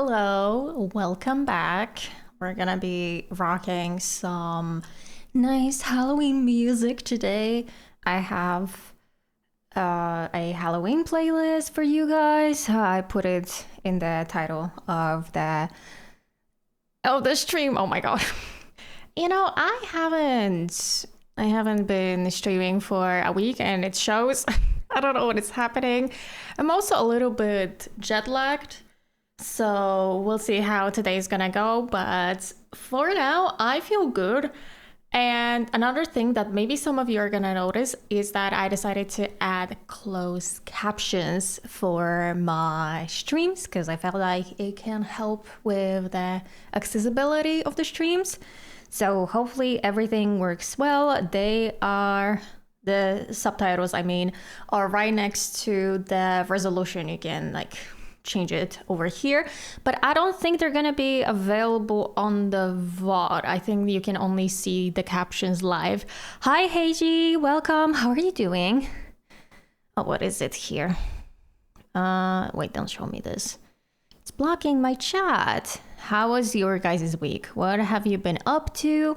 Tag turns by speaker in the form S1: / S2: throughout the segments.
S1: Hello, welcome back. We're gonna be rocking some nice Halloween music today. I have a Halloween playlist for you guys. I put it in the title of the stream. Oh my god. I haven't been streaming for a week and it shows. I don't know what is happening. I'm also a little bit jet lagged. So we'll see how today's gonna go, but for now, I feel good. And another thing that maybe some of you are gonna notice is that I decided to add closed captions for my streams because I felt like it can help with the accessibility of the streams. So hopefully everything works well. The subtitles, are right next to the resolution. You can change it over here, but I don't think they're gonna be available on the VOD. I think you can only see the captions live. Hi Heiji, welcome. How are you doing? Oh, what is it here? Wait, don't show me this. It's blocking my chat. How was your guys' week? What have you been up to?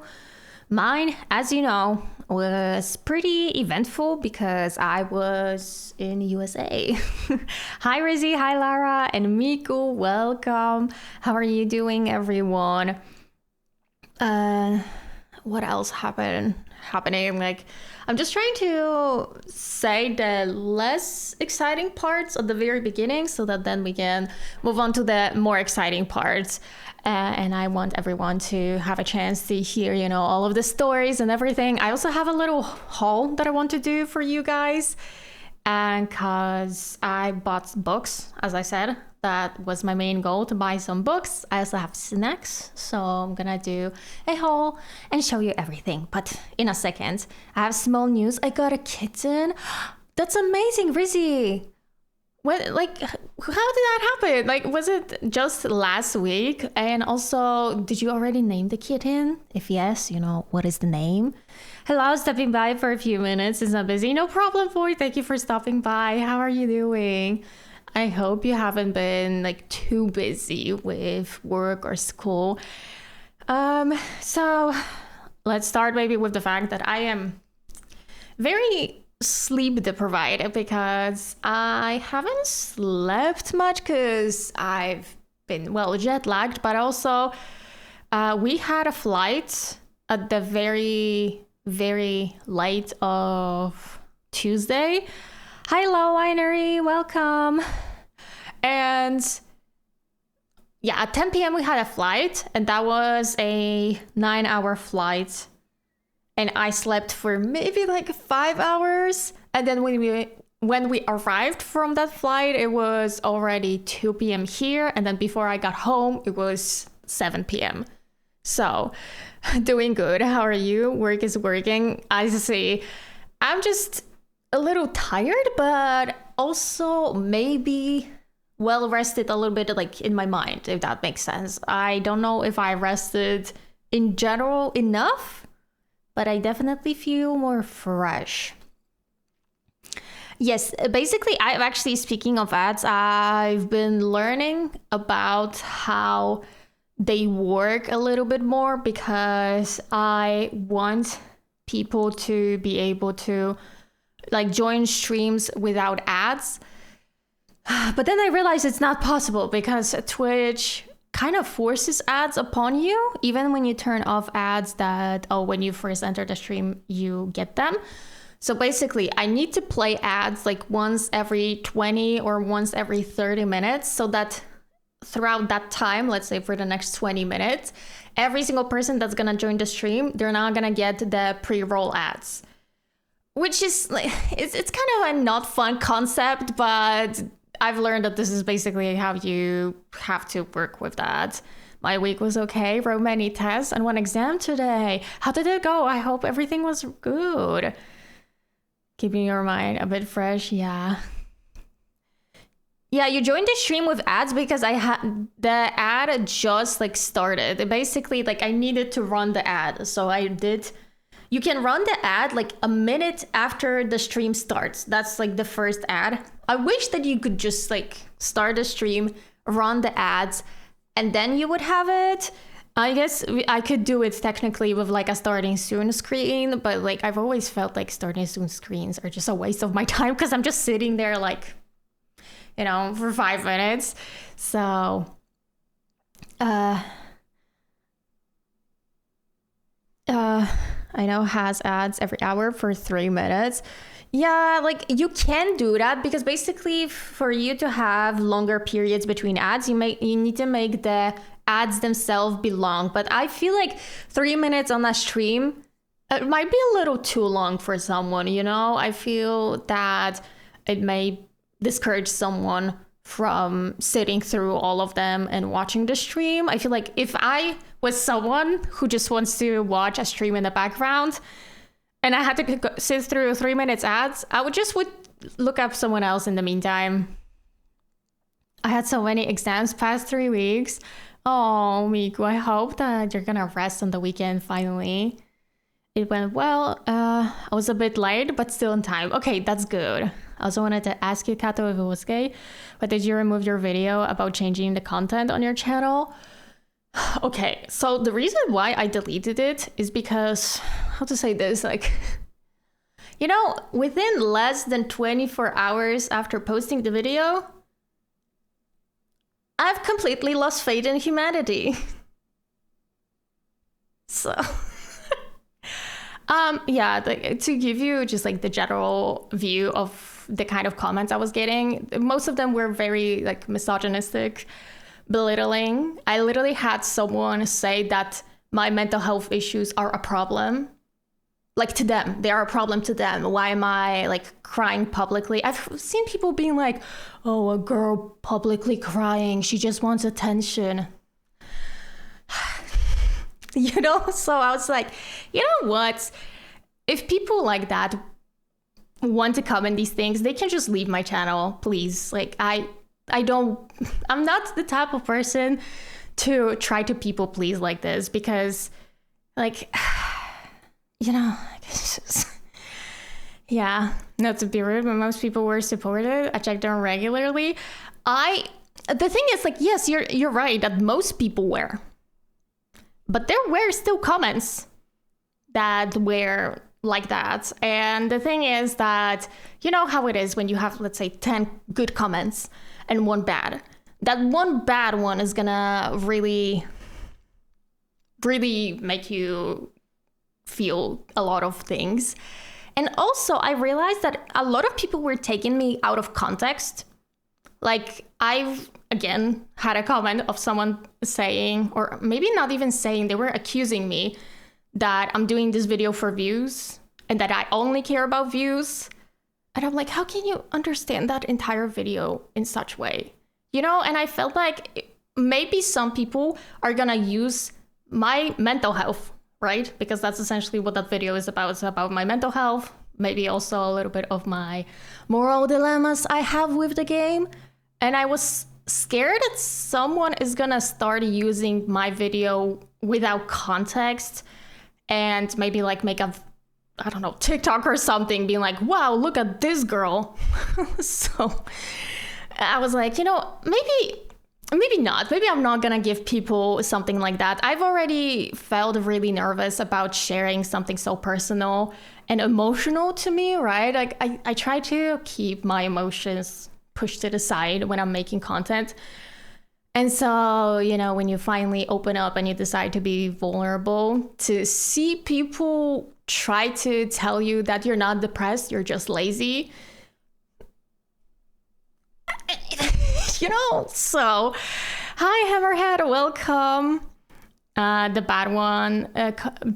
S1: Mine, as you know, was pretty eventful because I was in USA. Hi Rizzy, hi Lara, and Miku, welcome. How are you doing, everyone? What else happening? I'm just trying to say the less exciting parts at the very beginning so that then we can move on to the more exciting parts. And I want everyone to have a chance to hear, all of the stories and everything. I also have a little haul that I want to do for you guys. And because I bought books, as I said, that was my main goal, to buy some books. I also have snacks, so I'm gonna do a haul and show you everything. But in a second, I have small news. I got a kitten. That's amazing, Rizzy. What, how did that happen? Was it just last week? And also, did you already name the kitten? If yes, what is the name? Hello, stepping by for a few minutes. It's not busy. No problem, boy. Thank you for stopping by. How are you doing? I hope you haven't been too busy with work or school. So let's start maybe with the fact that I am very sleep deprived because I haven't slept much because I've been jet lagged, but also we had a flight at the very, very late of Tuesday. Hi Low Winery, welcome. And yeah, at 10 p.m. we had a flight, and that was a 9-hour flight. And I slept for maybe 5 hours. And then when we arrived from that flight, it was already 2 p.m. here. And then before I got home, it was 7 p.m. So doing good. How are you? Work is working. I see. I'm just a little tired, but also maybe well rested a little bit in my mind, if that makes sense. I don't know if I rested in general enough, but I definitely feel more fresh. Yes, basically, speaking of ads, I've been learning about how they work a little bit more because I want people to be able to join streams without ads. But then I realized it's not possible because Twitch kind of forces ads upon you, even when you turn off ads when you first enter the stream, you get them. So basically, I need to play ads once every 20 or once every 30 minutes so that throughout that time, let's say for the next 20 minutes, every single person that's gonna join the stream, they're not gonna get the pre-roll ads. Which is, it's kind of a not fun concept, but I've learned that this is basically how you have to work with that. My week was okay, wrote many tests and one exam today. How did it go? I hope everything was good. Keeping your mind a bit fresh, yeah. Yeah, you joined the stream with ads because I had the ad just started. Basically, I needed to run the ad, so I did. You can run the ad a minute after the stream starts. That's the first ad. I wish that you could just start a stream, run the ads, and then you would have it. I guess I could do it technically with like a starting soon screen, but like I've always felt like starting soon screens are just a waste of my time because I'm just sitting there like, you know, for 5 minutes. So, I know has ads every hour for 3 minutes. Yeah, like you can do that because basically for you to have longer periods between ads, you need to make the ads themselves be long. But I feel like 3 minutes on that stream, it might be a little too long for someone, you know? I feel that it may discourage someone from sitting through all of them and watching the stream. I feel like if I was someone who just wants to watch a stream in the background and I had to sit through 3 minutes ads, I would look up someone else in the meantime. I had so many exams past 3 weeks. Oh, Miku, I hope that you're gonna rest on the weekend finally. It went well. I was a bit late, but still in time. Okay, that's good. I also wanted to ask you, Kato, if it was gay, but did you remove your video about changing the content on your channel? Okay, so the reason why I deleted it is because, how to say this, like, you know, within less than 24 hours after posting the video, I've completely lost faith in humanity. So, yeah, to give you just like the general view of the kind of comments I was getting, most of them were very like misogynistic, belittling. I literally had someone say that my mental health issues are a problem. Like to them, they are a problem to them. Why am I like crying publicly? I've seen people being like, oh, a girl publicly crying, she just wants attention. You know, so I was like, you know what? If people like that want to comment these things, they can just leave my channel, please. Like I'm not the type of person to try to people please like this because like, you know, yeah, not to be rude, but most people were supportive. I checked them regularly. The thing is like, yes, you're right that most people were. But there were still comments that were like that. And the thing is that, you know how it is when you have, let's say, 10 good comments and 1 bad. That 1 bad one is gonna really, really make you feel a lot of things. And also, I realized that a lot of people were taking me out of context. Like, I've, again, had a comment of someone saying, or maybe not even saying, they were accusing me that I'm doing this video for views and that I only care about views. And I'm like, how can you understand that entire video in such way? You know, and I felt like maybe some people are gonna use my mental health, right? Because that's essentially what that video is about. It's about my mental health, maybe also a little bit of my moral dilemmas I have with the game. And I was scared that someone is gonna start using my video without context and maybe like make a, I don't know, TikTok or something being like, wow, look at this girl. So I was like, you know, maybe not. Maybe I'm not gonna give people something like that. I've already felt really nervous about sharing something so personal and emotional to me, right? Like I try to keep my emotions pushed to the side when I'm making content. And so, you know, when you finally open up and you decide to be vulnerable, to see people try to tell you that you're not depressed, you're just lazy. You know, so hi Hammerhead, welcome. The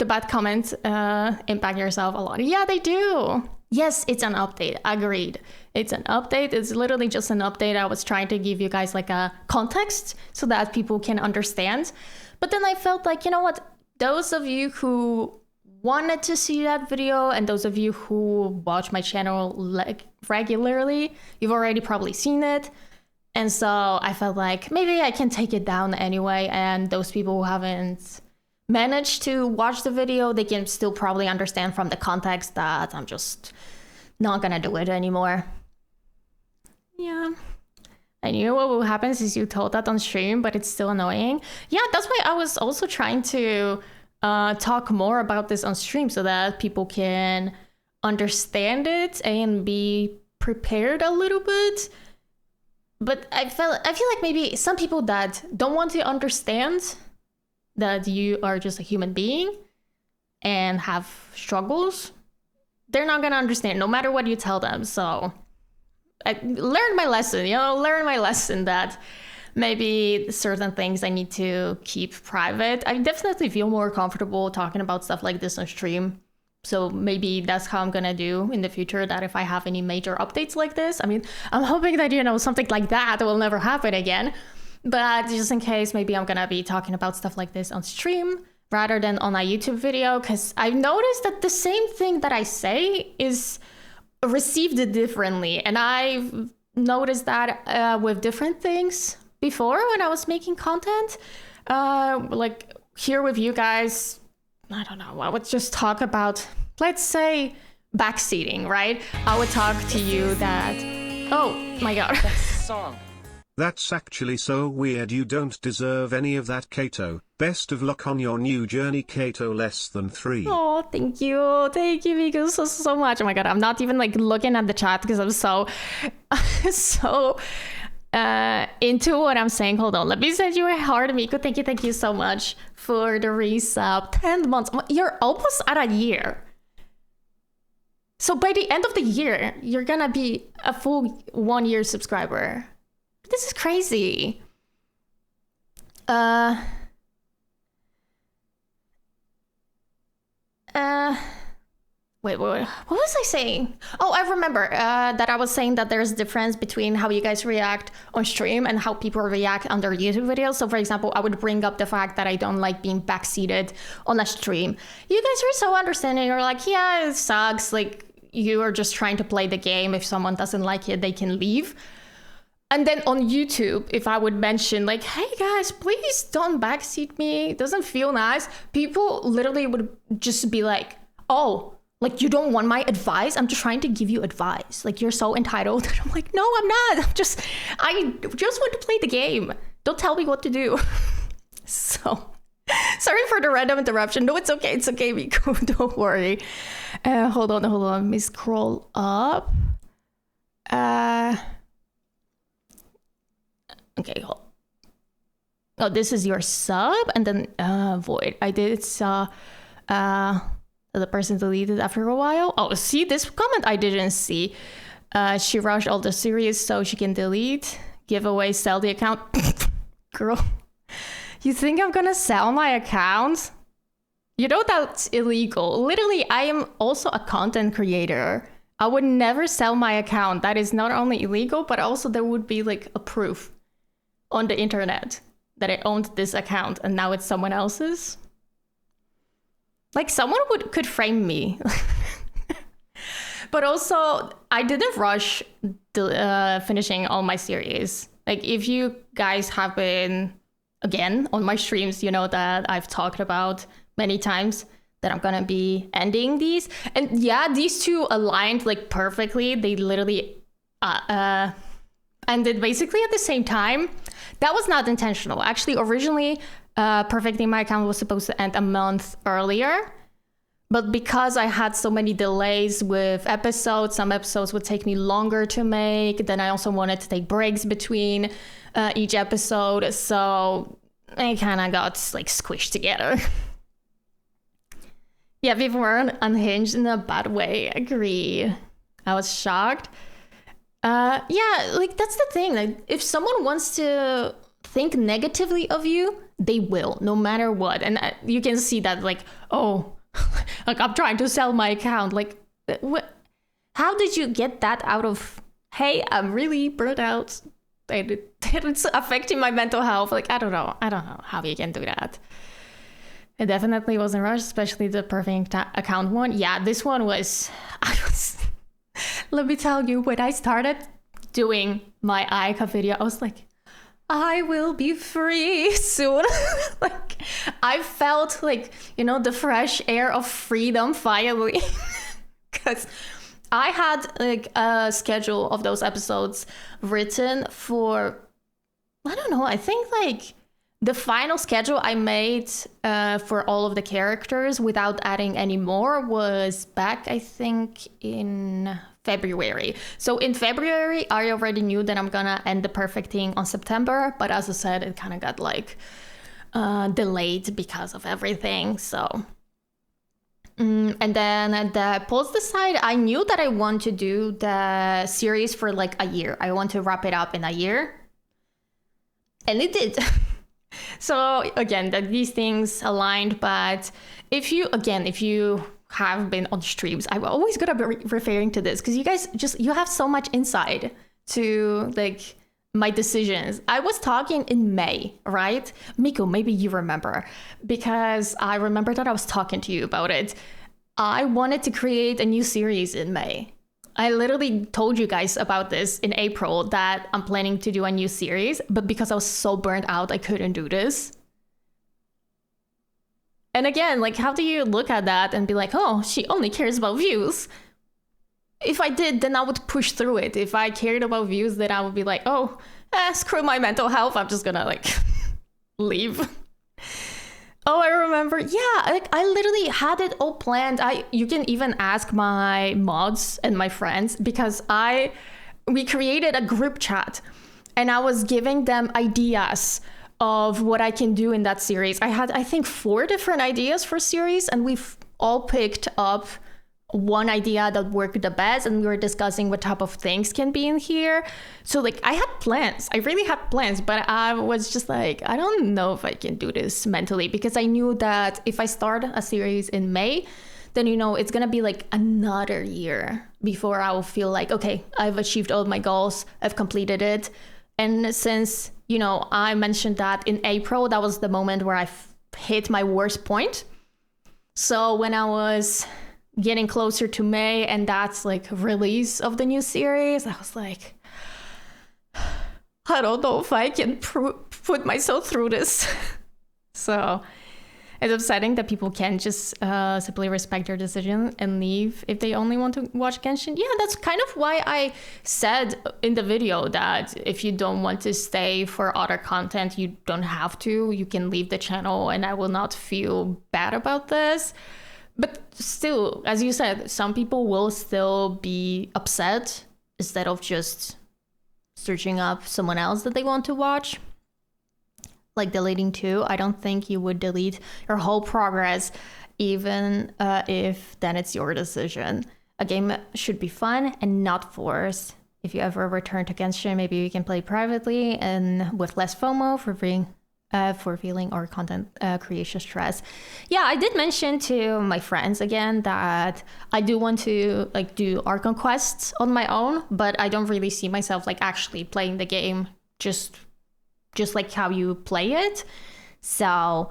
S1: bad comments impact yourself a lot. Yeah, they do. Yes, it's an update. Agreed. It's an update. It's literally just an update. I was trying to give you guys like a context so that people can understand. But then I felt like, you know what? Those of you who wanted to see that video and those of you who watch my channel like regularly, you've already probably seen it. And so I felt like maybe I can take it down anyway. And those people who haven't managed to watch the video, they can still probably understand from the context that I'm just not gonna do it anymore. Yeah. I knew what will happen since you told that on stream, but it's still annoying. Yeah, that's why I was also trying to talk more about this on stream so that people can understand it and be prepared a little bit. But I feel like maybe some people that don't want to understand that you are just a human being and have struggles, they're not gonna understand no matter what you tell them. So I learned my lesson, that maybe certain things I need to keep private. I definitely feel more comfortable talking about stuff like this on stream. So maybe that's how I'm gonna do in the future, that if I have any major updates like this, I mean, I'm hoping that, something like that will never happen again. But just in case, maybe I'm gonna be talking about stuff like this on stream rather than on a YouTube video, because I've noticed that the same thing that I say is received differently. And I've noticed that with different things before when I was making content. Like here with you guys, I don't know, I would just talk about, let's say, backseating, right? I would talk to you that, oh my god.
S2: Song.
S3: That's actually so weird. You don't deserve any of that, Kato. Best of luck on your new journey, Kato less than 3.
S1: Oh, thank you, Miku, so much. Oh my god, I'm not even like looking at the chat because I'm so into what I'm saying. Hold on, let me send you a heart, Miku. Thank you so much for the resub. 10 months. You're almost at a year. So by the end of the year, you're gonna be a full 1-year subscriber. This is crazy. Wait, what was I saying? Oh, I remember that I was saying that there's a difference between how you guys react on stream and how people react under YouTube videos. So for example, I would bring up the fact that I don't like being backseated on a stream. You guys are so understanding. You're like, yeah, it sucks. Like, you are just trying to play the game. If someone doesn't like it, they can leave. And then on YouTube, if I would mention like, hey guys, please don't backseat me, it doesn't feel nice, people literally would just be like, oh, like, you don't want my advice? I'm just trying to give you advice. Like, you're so entitled. And I'm like, no, I'm not. I just want to play the game. Don't tell me what to do. So, sorry for the random interruption. No, it's okay, Miku. Don't worry. Hold on. Let me scroll up. Okay, hold. Oh, this is your sub, and then void. I did saw the person deleted after a while. Oh, see, this comment I didn't see. She rushed all the series so she can delete. Giveaway, sell the account. Girl, you think I'm gonna sell my account? You know that's illegal. Literally, I am also a content creator. I would never sell my account. That is not only illegal, but also there would be like a proof on the internet that I owned this account and now it's someone else's. Like, someone could frame me. But also, I didn't rush finishing all my series. Like, if you guys have been, again, on my streams, you know that I've talked about many times that I'm gonna be ending these. And yeah, these two aligned like perfectly. They literally ended basically at the same time. That was not intentional. Actually, originally, Perfecting My Account was supposed to end a month earlier. But because I had so many delays with episodes, some episodes would take me longer to make. Then I also wanted to take breaks between each episode. So it kind of got like squished together. Yeah, people were unhinged in a bad way. Agree. I was shocked. Yeah, like that's the thing. Like, if someone wants to think negatively of you, they will, no matter what. And you can see that, like, oh, like, I'm trying to sell my account. Like, what? How did you get that out of? Hey, I'm really burnt out. It's affecting my mental health. Like, I don't know how you can do that. It definitely wasn't rushed, especially the perfect account one. Yeah, this one was. Let me tell you, when I started doing my Aika video, I was like, I will be free soon. Like, I felt like, the fresh air of freedom finally. Because I had like a schedule of those episodes written for, I don't know, I think like the final schedule I made for all of the characters without adding any more was back, I think, in February. So in February, I already knew that I'm gonna end The Perfect Thing on September, but as I said, it kind of got like delayed because of everything. So and then the Post side, I knew that I want to do the series for like a year. I want to wrap it up in a year, and it did. So again, that these things aligned. But if you have been on streams, I'm always gonna be referring to this because you guys you have so much insight to like my decisions. I was talking in May, right? Miko, maybe you remember, because I remember that I was talking to you about it. I wanted to create a new series in May. I literally told you guys about this in April that I'm planning to do a new series, but because I was so burnt out, I couldn't do this. And again, like, how do you look at that and be like, oh, she only cares about views? If I did, then I would push through it. If I cared about views, then I would be like, oh, screw my mental health. I'm just gonna like leave. Oh, I remember. Yeah, like I literally had it all planned. You can even ask my mods and my friends because we created a group chat and I was giving them ideas of what I can do in that series. I had, I think, 4 different ideas for series, and we've all picked up one idea that worked the best, and we were discussing what type of things can be in here. So like I had plans. I really had plans, but I was just like, I don't know if I can do this mentally, because I knew that if I start a series in May, then it's gonna be like another year before I will feel like, okay, I've achieved all my goals, I've completed it. And since I mentioned that in April, that was the moment where I hit my worst point. So when I was getting closer to May, and that's like release of the new series, I was like, I don't know if I can put myself through this. So it's upsetting that people can just simply respect their decision and leave if they only want to watch Genshin. Yeah, that's kind of why I said in the video that if you don't want to stay for other content, you don't have to. You can leave the channel and I will not feel bad about this. But still, as you said, some people will still be upset instead of just searching up someone else that they want to watch. Like deleting too. I don't think you would delete your whole progress, even if then it's your decision. A game should be fun and not forced. If you ever return to Genshin, maybe you can play privately and with less FOMO for feeling or content creation stress. Yeah, I did mention to my friends again that I do want to like do Archon quests on my own, but I don't really see myself like actually playing the game just like how you play it. So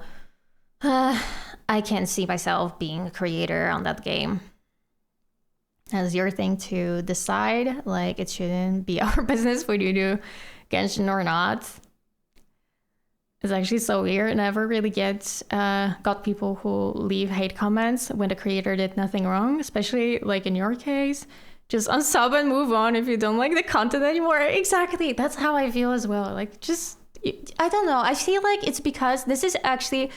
S1: I can't see myself being a creator on that game. That's your thing to decide. Like, it shouldn't be our business whether you do Genshin or not. It's actually so weird. I never really got people who leave hate comments when the creator did nothing wrong, especially like in your case. Just unsub and move on if you don't like the content anymore. Exactly. That's how I feel as well. Like, just, I don't know. I feel like it's because this is actually,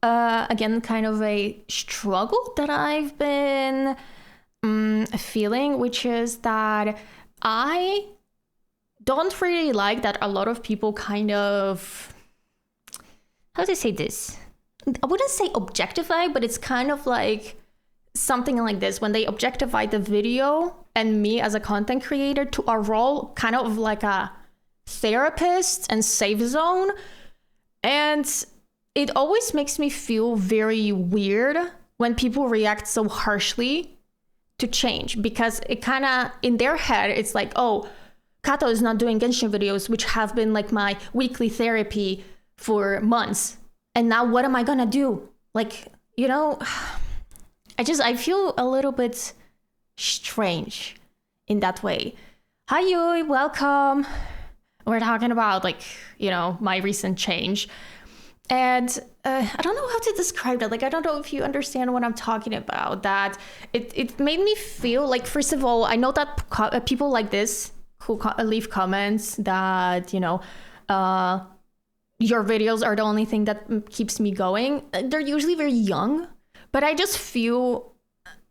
S1: again, kind of a struggle that I've been feeling, which is that I don't really like that a lot of people kind of, how do I say this? I wouldn't say objectify, but it's kind of like something like this, when they objectify the video and me as a content creator to a role kind of like a therapist and safe zone. And it always makes me feel very weird when people react so harshly to change, because it kind of, in their head, it's like, oh, Kato is not doing Genshin videos, which have been like my weekly therapy for months. And now what am I gonna do? Like, I feel a little bit strange in that way. Hi, Yui, welcome. We're talking about like, my recent change. And I don't know how to describe that. Like, I don't know if you understand what I'm talking about. That it made me feel like, first of all, I know that people like this who leave comments that, your videos are the only thing that keeps me going. They're usually very young, but I just feel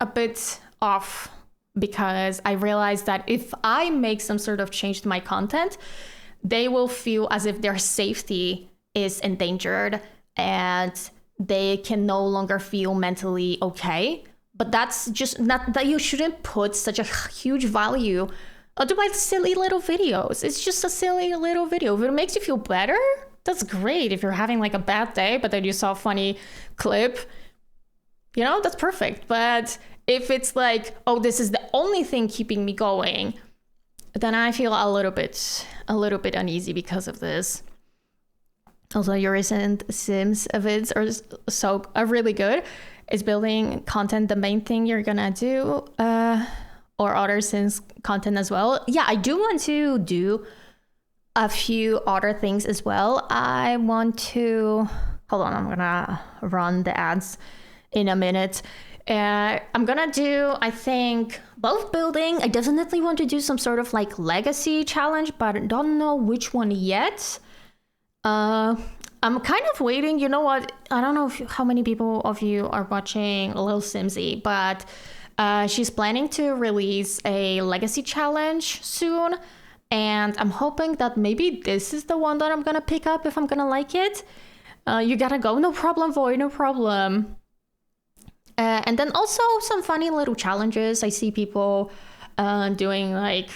S1: a bit off because I realized that if I make some sort of change to my content, they will feel as if their safety is endangered and they can no longer feel mentally okay. But that's just not that you shouldn't put such a huge value onto my silly little videos. It's just a silly little video. If it makes you feel better, that's great. If you're having like a bad day, but then you saw a funny clip, that's perfect. But if it's like, oh, this is the only thing keeping me going, then I feel a little bit uneasy because of this. Also, your recent Sims vids are really good. Is building content the main thing you're gonna do, or other Sims content as well? Yeah, I do want to do a few other things as well. I want to hold on. I'm gonna run the ads in a minute. I'm gonna do, I think, both building. I definitely want to do some sort of like legacy challenge, but I don't know which one yet. I'm kind of waiting. You know what? I don't know how many people of you are watching Lil Simsy, but she's planning to release a legacy challenge soon. And I'm hoping that maybe this is the one that I'm gonna pick up if I'm gonna like it. You gotta go. No problem, Void. No problem. And then also some funny little challenges. I see people doing like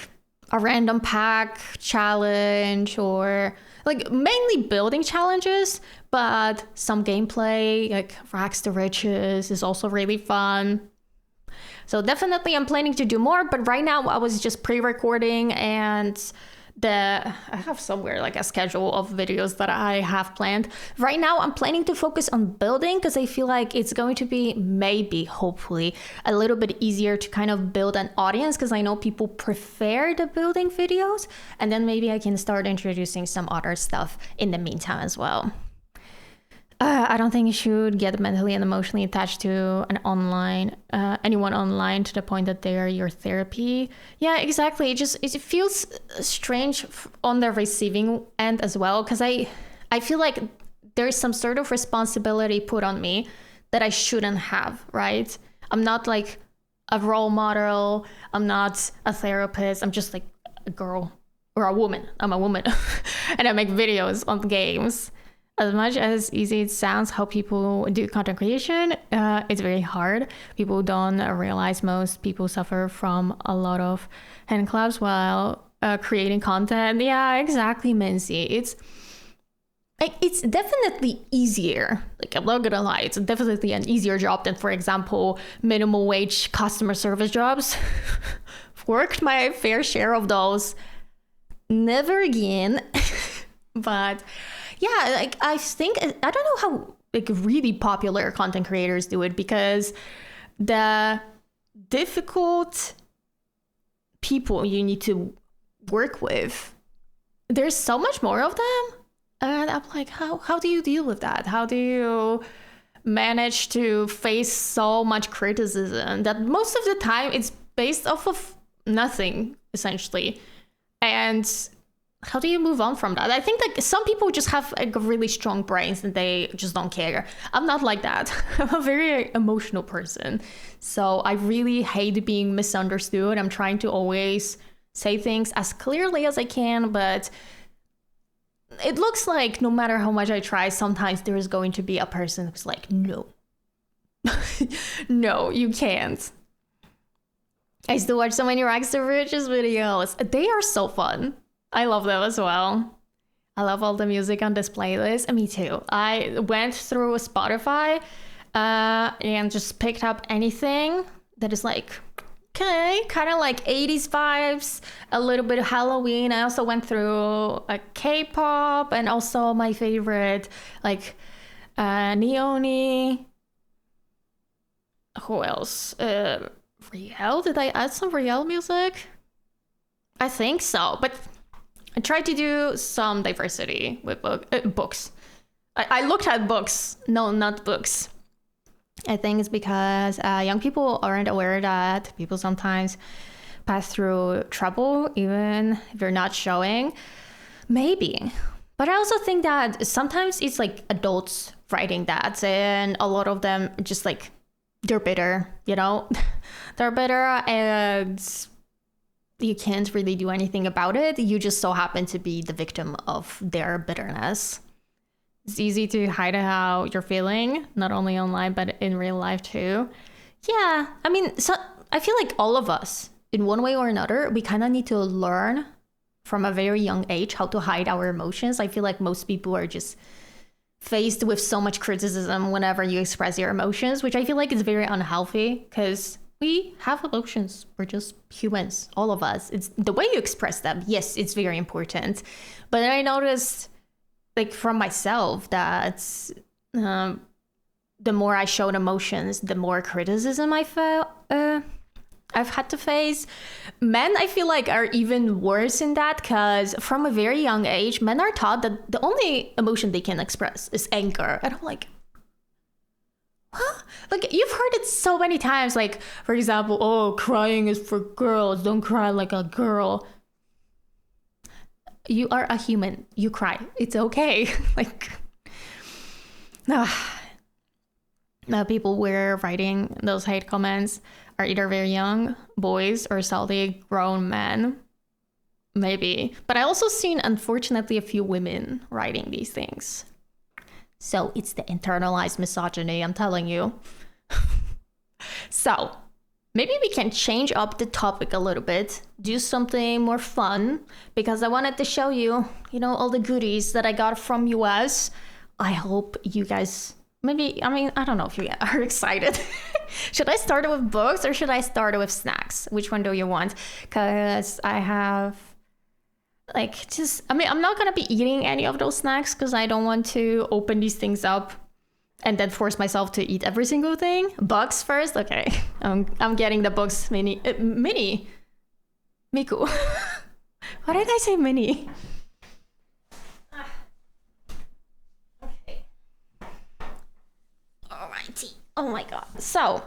S1: a random pack challenge or like mainly building challenges, but some gameplay like Rags to Riches is also really fun. So definitely I'm planning to do more, but right now I was just pre-recording and I have somewhere like a schedule of videos that I have planned. Right now I'm planning to focus on building because I feel like it's going to be hopefully a little bit easier to kind of build an audience because I know people prefer the building videos, and then maybe I can start introducing some other stuff in the meantime as well. I don't think you should get mentally and emotionally attached to anyone online to the point that they are your therapy. Yeah, exactly. It feels strange on the receiving end as well, because I feel like there's some sort of responsibility put on me that I shouldn't have, right? I'm not like a role model. I'm not a therapist. I'm just like a girl or a woman. I'm a woman and I make videos on games. As much as easy it sounds how people do content creation, it's very hard. People don't realize most people suffer from a lot of hand claps while creating content. Yeah, exactly, Mincy. It's definitely easier. Like, I'm not gonna lie, it's definitely an easier job than, for example, minimum wage customer service jobs. Worked my fair share of those. Never again. But yeah, like I think, I don't know how like really popular content creators do it, because the difficult people you need to work with, there's so much more of them. And I'm like, how do you deal with that? How do you manage to face so much criticism that most of the time it's based off of nothing, essentially? And how do you move on from that? I think like some people just have like really strong brains and they just don't care. I'm not like that. I'm a very emotional person. So I really hate being misunderstood. I'm trying to always say things as clearly as I can, but it looks like no matter how much I try, sometimes there is going to be a person who's like, no, no, you can't. I still watch so many Rags to Riches videos. They are so fun. I love them as well. I love all the music on this playlist. Me too. I went through Spotify and just picked up anything that is like, okay, kind of like 80s vibes, a little bit of Halloween. I also went through K-pop and also my favorite, like Neoni. Who else? Riel? Did I add some Riel music? I think so, but I tried to do some diversity with books. I looked at books. No, not books. I think it's because young people aren't aware that people sometimes pass through trouble, even if they're not showing. Maybe. But I also think that sometimes it's like adults writing that, and a lot of them just like, they're bitter, you know? They're bitter, and you can't really do anything about it. You just so happen to be the victim of their bitterness. It's easy to hide how you're feeling, not only online, but in real life too. Yeah, I mean, so I feel like all of us, in one way or another, we kind of need to learn from a very young age how to hide our emotions. I feel like most people are just faced with so much criticism whenever you express your emotions, which I feel like is very unhealthy, because we have emotions. We're just humans, all of us. It's the way you express them. Yes, it's very important. But then I noticed, like from myself, that the more I showed emotions, the more criticism I felt I've had to face. Men, I feel like, are even worse in that, because from a very young age, men are taught that the only emotion they can express is anger. And I'm like, huh? Like, you've heard it so many times. Like, for example, oh, crying is for girls. Don't cry like a girl. You are a human. You cry. It's okay. Like, people were writing those hate comments are either very young boys or sadly grown men. Maybe. But I also seen, unfortunately, a few women writing these things. So it's the internalized misogyny, I'm telling you. So maybe we can change up the topic a little bit, do something more fun, because I wanted to show you, all the goodies that I got from US. I hope you guys, I don't know if you are excited. Should I start with books or should I start with snacks? Which one do you want? Because I have I'm not going to be eating any of those snacks because I don't want to open these things up and then force myself to eat every single thing. Bugs first? Okay. I'm getting the Bugs mini. Miku. Why did I say mini? Okay. Alrighty. Oh my god. So,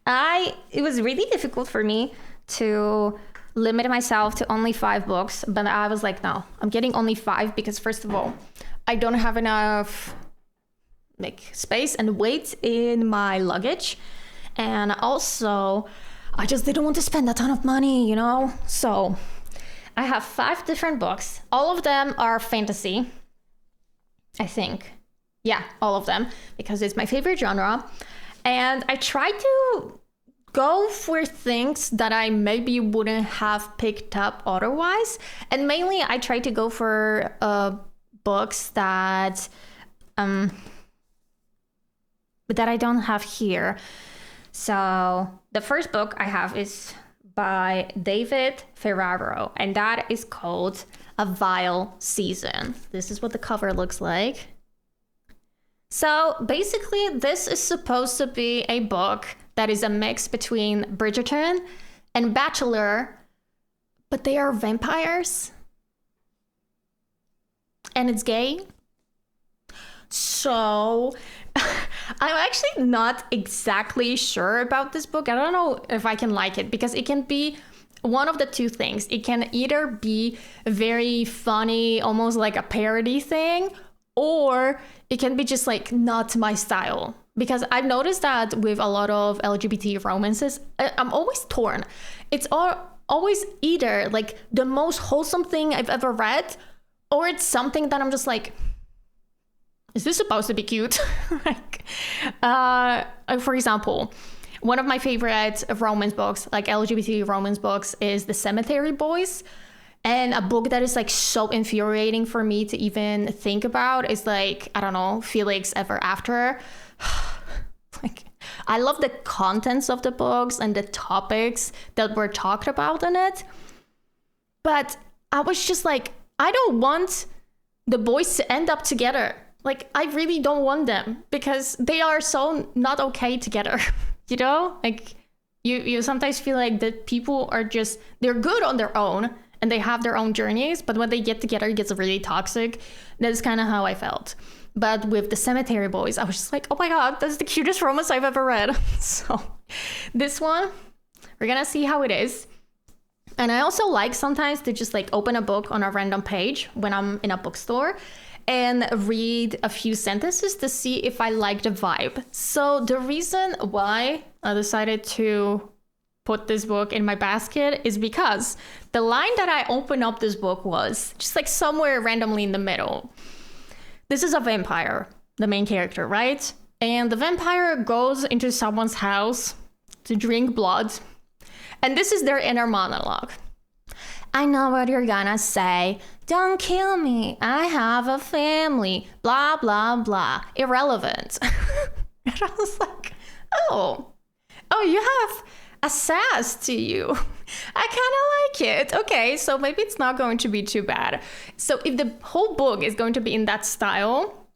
S1: it was really difficult for me to limit myself to only 5 books, but I was like, no, I'm getting only 5 because first of all, I don't have enough space and weight in my luggage, and also I just didn't want to spend a ton of money, So I have 5 different books. All of them are fantasy, I think. Yeah, all of them, because it's my favorite genre. And I tried to go for things that I maybe wouldn't have picked up otherwise. And mainly I tried to go for books that I don't have here. So the first book I have is by David Ferraro, and that is called A Vile Season. This is what the cover looks like. So basically, this is supposed to be a book that is a mix between Bridgerton and Bachelor, but they are vampires. And it's gay. So I'm actually not exactly sure about this book. I don't know if I can like it because it can be one of the two things. It can either be very funny, almost like a parody thing, or it can be just not my style. Because I've noticed that with a lot of LGBT romances, I'm always torn. It's always either the most wholesome thing I've ever read, or it's something that I'm just like, is this supposed to be cute? For example, one of my favorite romance books, LGBT romance books, is The Cemetery Boys. And a book that is so infuriating for me to even think about is I don't know, Felix Ever After. I love the contents of the books and the topics that were talked about in it. But I was just I don't want the boys to end up together. I really don't want them because they are so not okay together. You sometimes feel like that people are they're good on their own and they have their own journeys, but when they get together, it gets really toxic. That's kind of how I felt. But with The Cemetery Boys, I was just like, oh my god, that's the cutest romance I've ever read. So this one, we're gonna see how it is. And I also like sometimes to just like open a book on a random page when I'm in a bookstore and read a few sentences to see if I like the vibe. So the reason why I decided to put this book in my basket is because the line that I opened up this book was just like somewhere randomly in the middle. This is a vampire, the main character, right? And the vampire goes into someone's house to drink blood. And this is their inner monologue. I know what you're gonna say. Don't kill me. I have a family. Blah, blah, blah. Irrelevant. And I was like, oh, you have a sass to you. I kind of like it. Okay, so maybe it's not going to be too bad. So if the whole book is going to be in that style,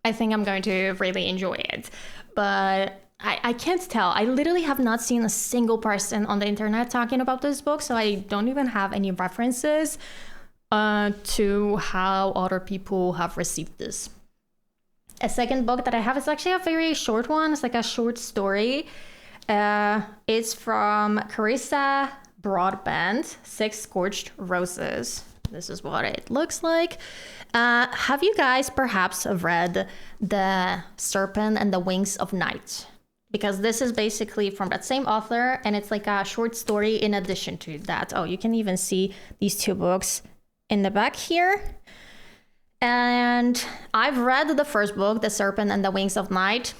S1: I think I'm going to really enjoy it. But I can't tell. I literally have not seen a single person on the internet talking about this book, so I don't even have any references to how other people have received this. A second book that I have is actually a very short one. It's like a short story. It's from Carissa Broadbent, Six Scorched Roses. This is what it looks like. Have you guys perhaps read The Serpent and the Wings of Night? Because this is basically from that same author, and it's like a short story in addition to that. Oh, you can even see these two books in the back here. And I've read the first book, The Serpent and the Wings of Night.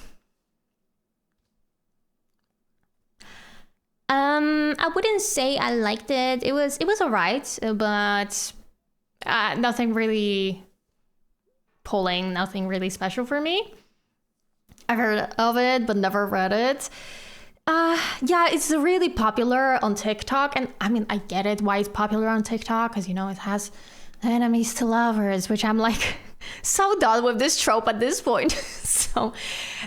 S1: I wouldn't say I liked it. It was alright, but nothing really pulling, nothing really special for me. I heard of it, but never read it. Yeah, it's really popular on TikTok, and I mean, I get it why it's popular on TikTok, because, you know, it has enemies to lovers, which I'm like so done with this trope at this point. So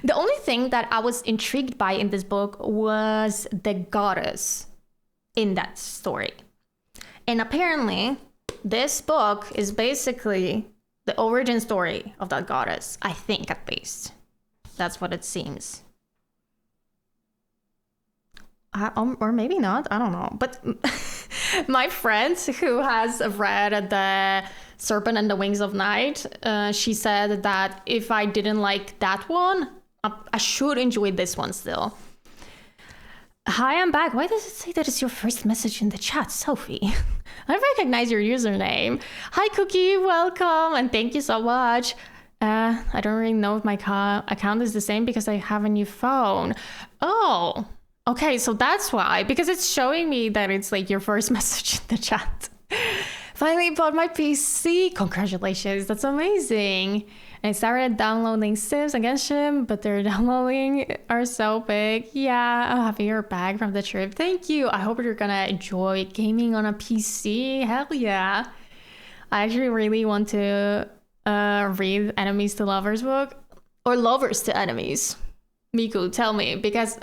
S1: the only thing that I was intrigued by in this book was the goddess in that story. And apparently this book is basically the origin story of that goddess, I think, at least. That's what it seems. Or maybe not, I don't know. But my friend who has read The Serpent and the Wings of Night, she said that if I didn't like that one, I should enjoy this one still. Hi, I'm back. Why does it say that it's your first message in the chat, Sophie? I recognize your username. Hi, Cookie, welcome, and thank you so much. I don't really know if my account is the same because I have a new phone. Oh, okay, so that's why, because it's showing me that it's like your first message in the chat. Finally bought my PC. Congratulations, that's amazing. And I started downloading Sims and Genshin, but their downloading are so big. Yeah, I'm happy you're back from the trip. Thank you. I hope you're gonna enjoy gaming on a PC. Hell yeah. I actually really want to read Enemies to Lovers book, or Lovers to Enemies. Miku, tell me, because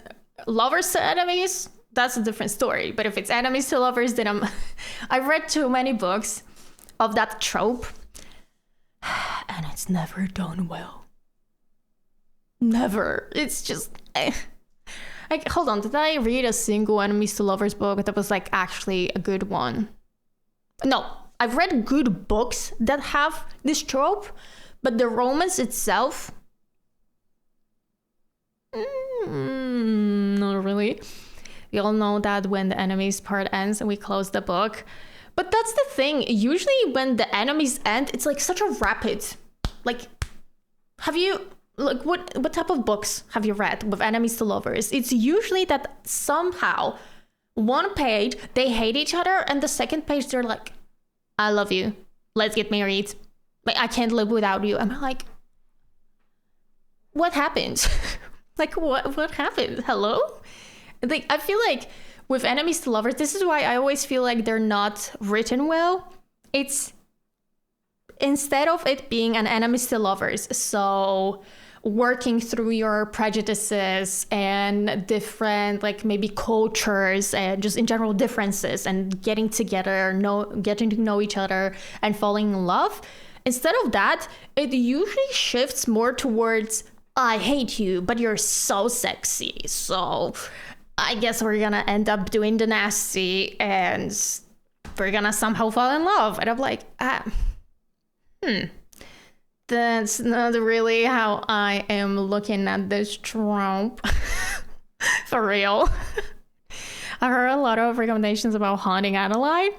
S1: Lovers to Enemies, that's a different story. But if it's Enemies to Lovers, then I've read too many books of that trope, and it's never done well. Never. It's just like, hold on, did I read a single Enemies to Lovers book that was like actually a good one? No, I've read good books that have this trope, but the romance itself, not really. We all know that when the enemies part ends and we close the book. But that's the thing. Usually when the enemies end, it's like such a rapid, like, have you, like, what type of books have you read with enemies to lovers? It's usually that somehow one page they hate each other, and the second page they're like, I love you, let's get married, like, I can't live without you. I'm like, what happened? Like, what happened? Hello? Like, I feel like with enemies to lovers, this is why I always feel like they're not written well. It's, instead of it being an enemies to lovers, so working through your prejudices and different, like, maybe cultures and just in general differences, and getting together, getting to know each other and falling in love. instead of that, it usually shifts more towards, I hate you, but you're so sexy. So I guess we're gonna end up doing the nasty and we're gonna somehow fall in love. And I'm like, that's not really how I am looking at this trope. For real. I heard a lot of recommendations about Haunting Adeline.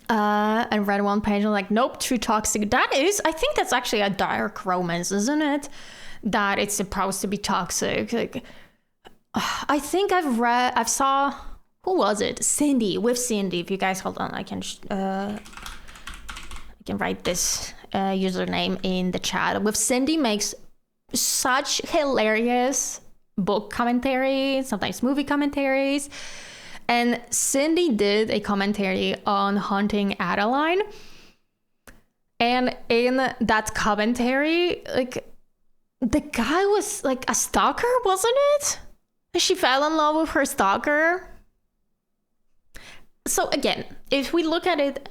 S1: I read one page and like, nope, too toxic. I think that's actually a dark romance, isn't it? That it's supposed to be toxic. Like, I think I saw, who was it? Cindy, with Cindy. If you guys hold on, I can write this username in the chat. With Cindy makes such hilarious book commentary, sometimes movie commentaries. And Cindy did a commentary on Haunting Adeline. And in that commentary, like, the guy was like a stalker, wasn't it? She fell in love with her stalker. So again, if we look at it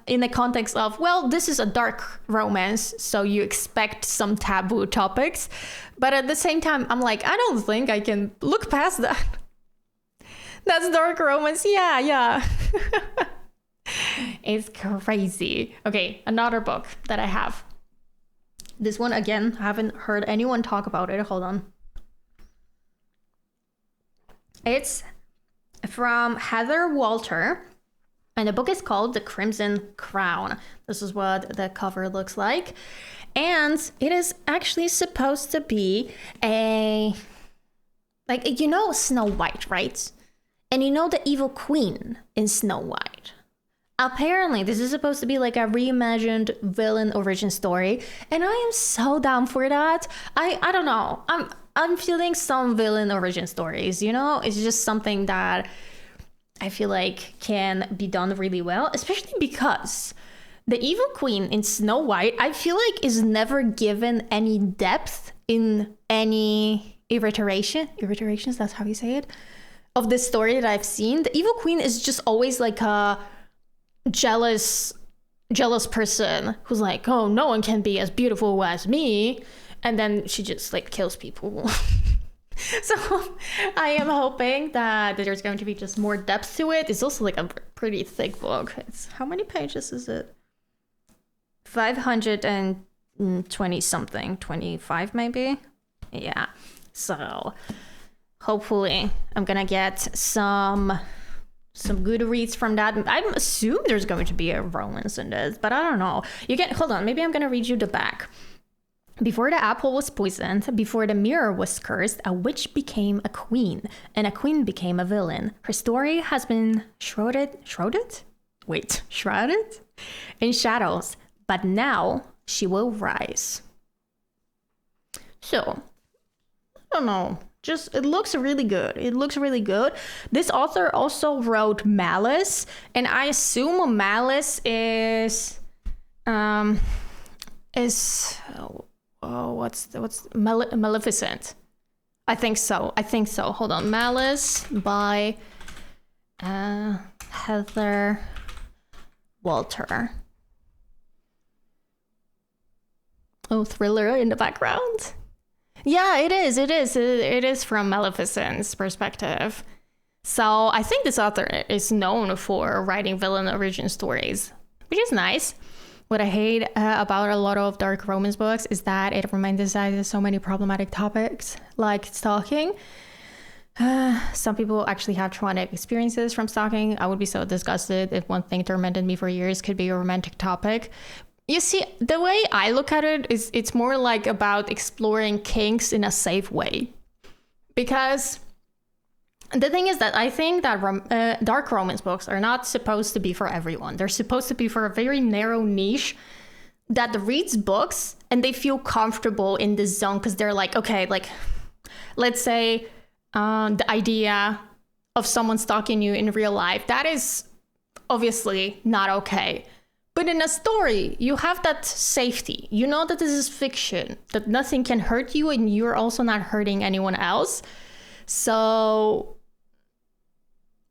S1: in the context of, well, this is a dark romance, so you expect some taboo topics. But at the same time, I'm like, I don't think I can look past that. That's dark romance. Yeah. It's crazy. Okay, another book that I have. This one, again, I haven't heard anyone talk about it. Hold on. It's from Heather Walter, and the book is called The Crimson Crown. This is what the cover looks like. And it is actually supposed to be Snow White, right? And you know the evil queen in Snow White. Apparently, this is supposed to be like a reimagined villain origin story, and I am so down for that. I don't know. I'm feeling some villain origin stories, you know? It's just something that I feel like can be done really well, especially because the evil queen in Snow White, I feel like, is never given any depth in any iterations, that's how you say it, of this story that I've seen. The evil queen is just always like a jealous person who's like, oh, no one can be as beautiful as me, and then she just like kills people. So I am hoping that there's going to be just more depth to it. It's also like a pretty thick book. It's, how many pages is it? 520 something, 25 maybe. Yeah, so hopefully I'm gonna get some good reads from that. I assume there's going to be a romance in this, but I don't know. Hold on, maybe I'm gonna read you the back. Before the apple was poisoned, before the mirror was cursed, a witch became a queen, and a queen became a villain. Her story has been shrouded in shadows, but now she will rise. So, I don't know. Just, it looks really good. This author also wrote Malice, and I assume Malice is Maleficent. I think so. Hold on. Malice by Heather Walter. Oh, thriller in the background. Yeah, it is. It is from Maleficent's perspective. So I think this author is known for writing villain origin stories, which is nice. What I hate about a lot of dark romance books is that it romanticizes so many problematic topics, like stalking. Some people actually have traumatic experiences from stalking. I would be so disgusted if one thing tormented me for years could be a romantic topic. You see, the way I look at it is it's more like about exploring kinks in a safe way. Because the thing is that I think that dark romance books are not supposed to be for everyone. They're supposed to be for a very narrow niche that reads books and they feel comfortable in this zone because they're like, okay, like, let's say the idea of someone stalking you in real life, that is obviously not okay. But in a story, you have that safety. You know that this is fiction, that nothing can hurt you and you're also not hurting anyone else. So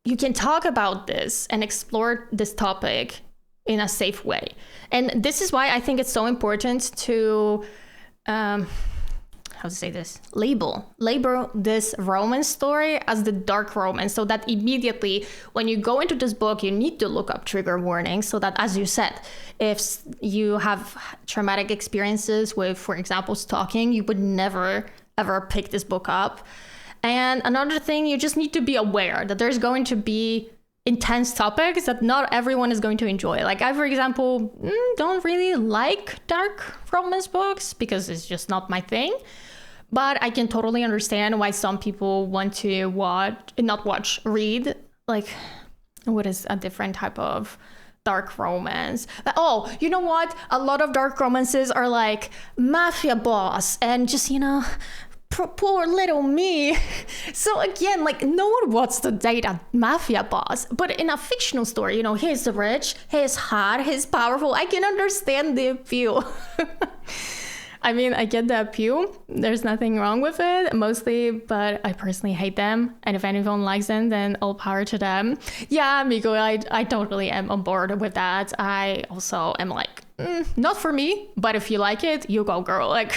S1: you can talk about this and explore this topic in a safe way. And this is why I think it's so important to, how to say this, label this romance story as the dark romance, so that immediately when you go into this book, you need to look up trigger warnings, so that, as you said, if you have traumatic experiences with, for example, stalking, you would never ever pick this book up. And another thing, you just need to be aware that there's going to be intense topics that not everyone is going to enjoy. Like I, for example, don't really like dark romance books because it's just not my thing. But I can totally understand why some people want to read, like, what is a different type of dark romance. Oh, you know what? A lot of dark romances are like mafia boss and just, poor little me. So again, like, no one wants to date a mafia boss. But in a fictional story, he's rich, he's hot, he's powerful. I can understand the appeal. I mean, I get the appeal. There's nothing wrong with it, mostly, but I personally hate them. And if anyone likes them, then all power to them. Yeah, Miko, I totally am on board with that. I also am like, not for me, but if you like it, you go, girl. Like,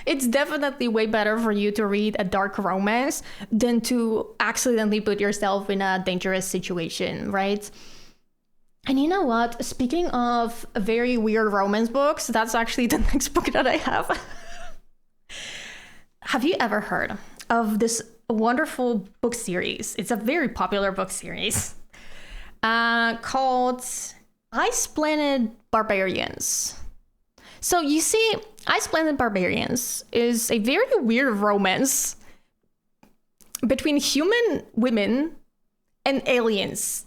S1: it's definitely way better for you to read a dark romance than to accidentally put yourself in a dangerous situation, right? And you know what? Speaking of very weird romance books, that's actually the next book that I have. Have you ever heard of this wonderful book series? It's a very popular book series called Ice Planet Barbarians. So you see, Ice Planet Barbarians is a very weird romance between human women and aliens.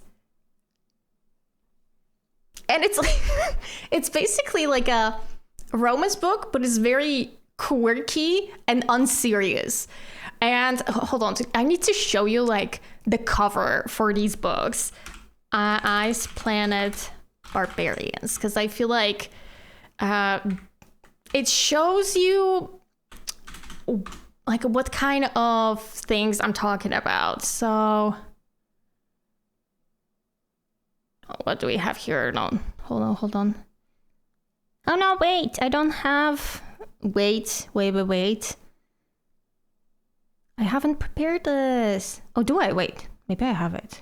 S1: And it's like, it's basically like a romance book, but it's very quirky and unserious. And hold on, I need to show you like the cover for these books. Ice Planet Barbarians, because I feel like it shows you like what kind of things I'm talking about. So what do we have here? No, hold on. Oh no, wait, I don't have, wait. I haven't prepared this. Oh, do I? Wait, maybe I have it.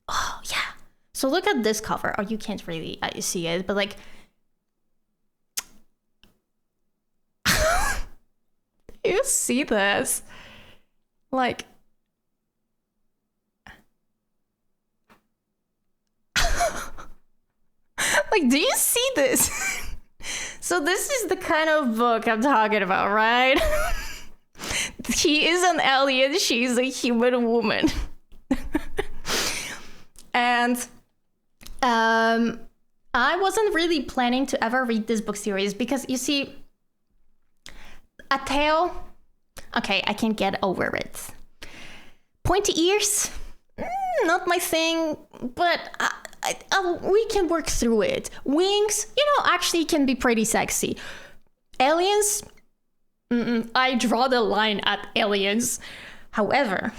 S1: Oh, yeah. So look at this cover. Oh, you can't really see it, but like, you see this? Like, like, do you see this? So this is the kind of book I'm talking about, right? He is an alien, she's a human woman. And I wasn't really planning to ever read this book series because, you see, a tale, okay, I can get over it. Pointy ears, not my thing, but we can work through it. Wings, actually can be pretty sexy. Aliens, I draw the line at aliens. However,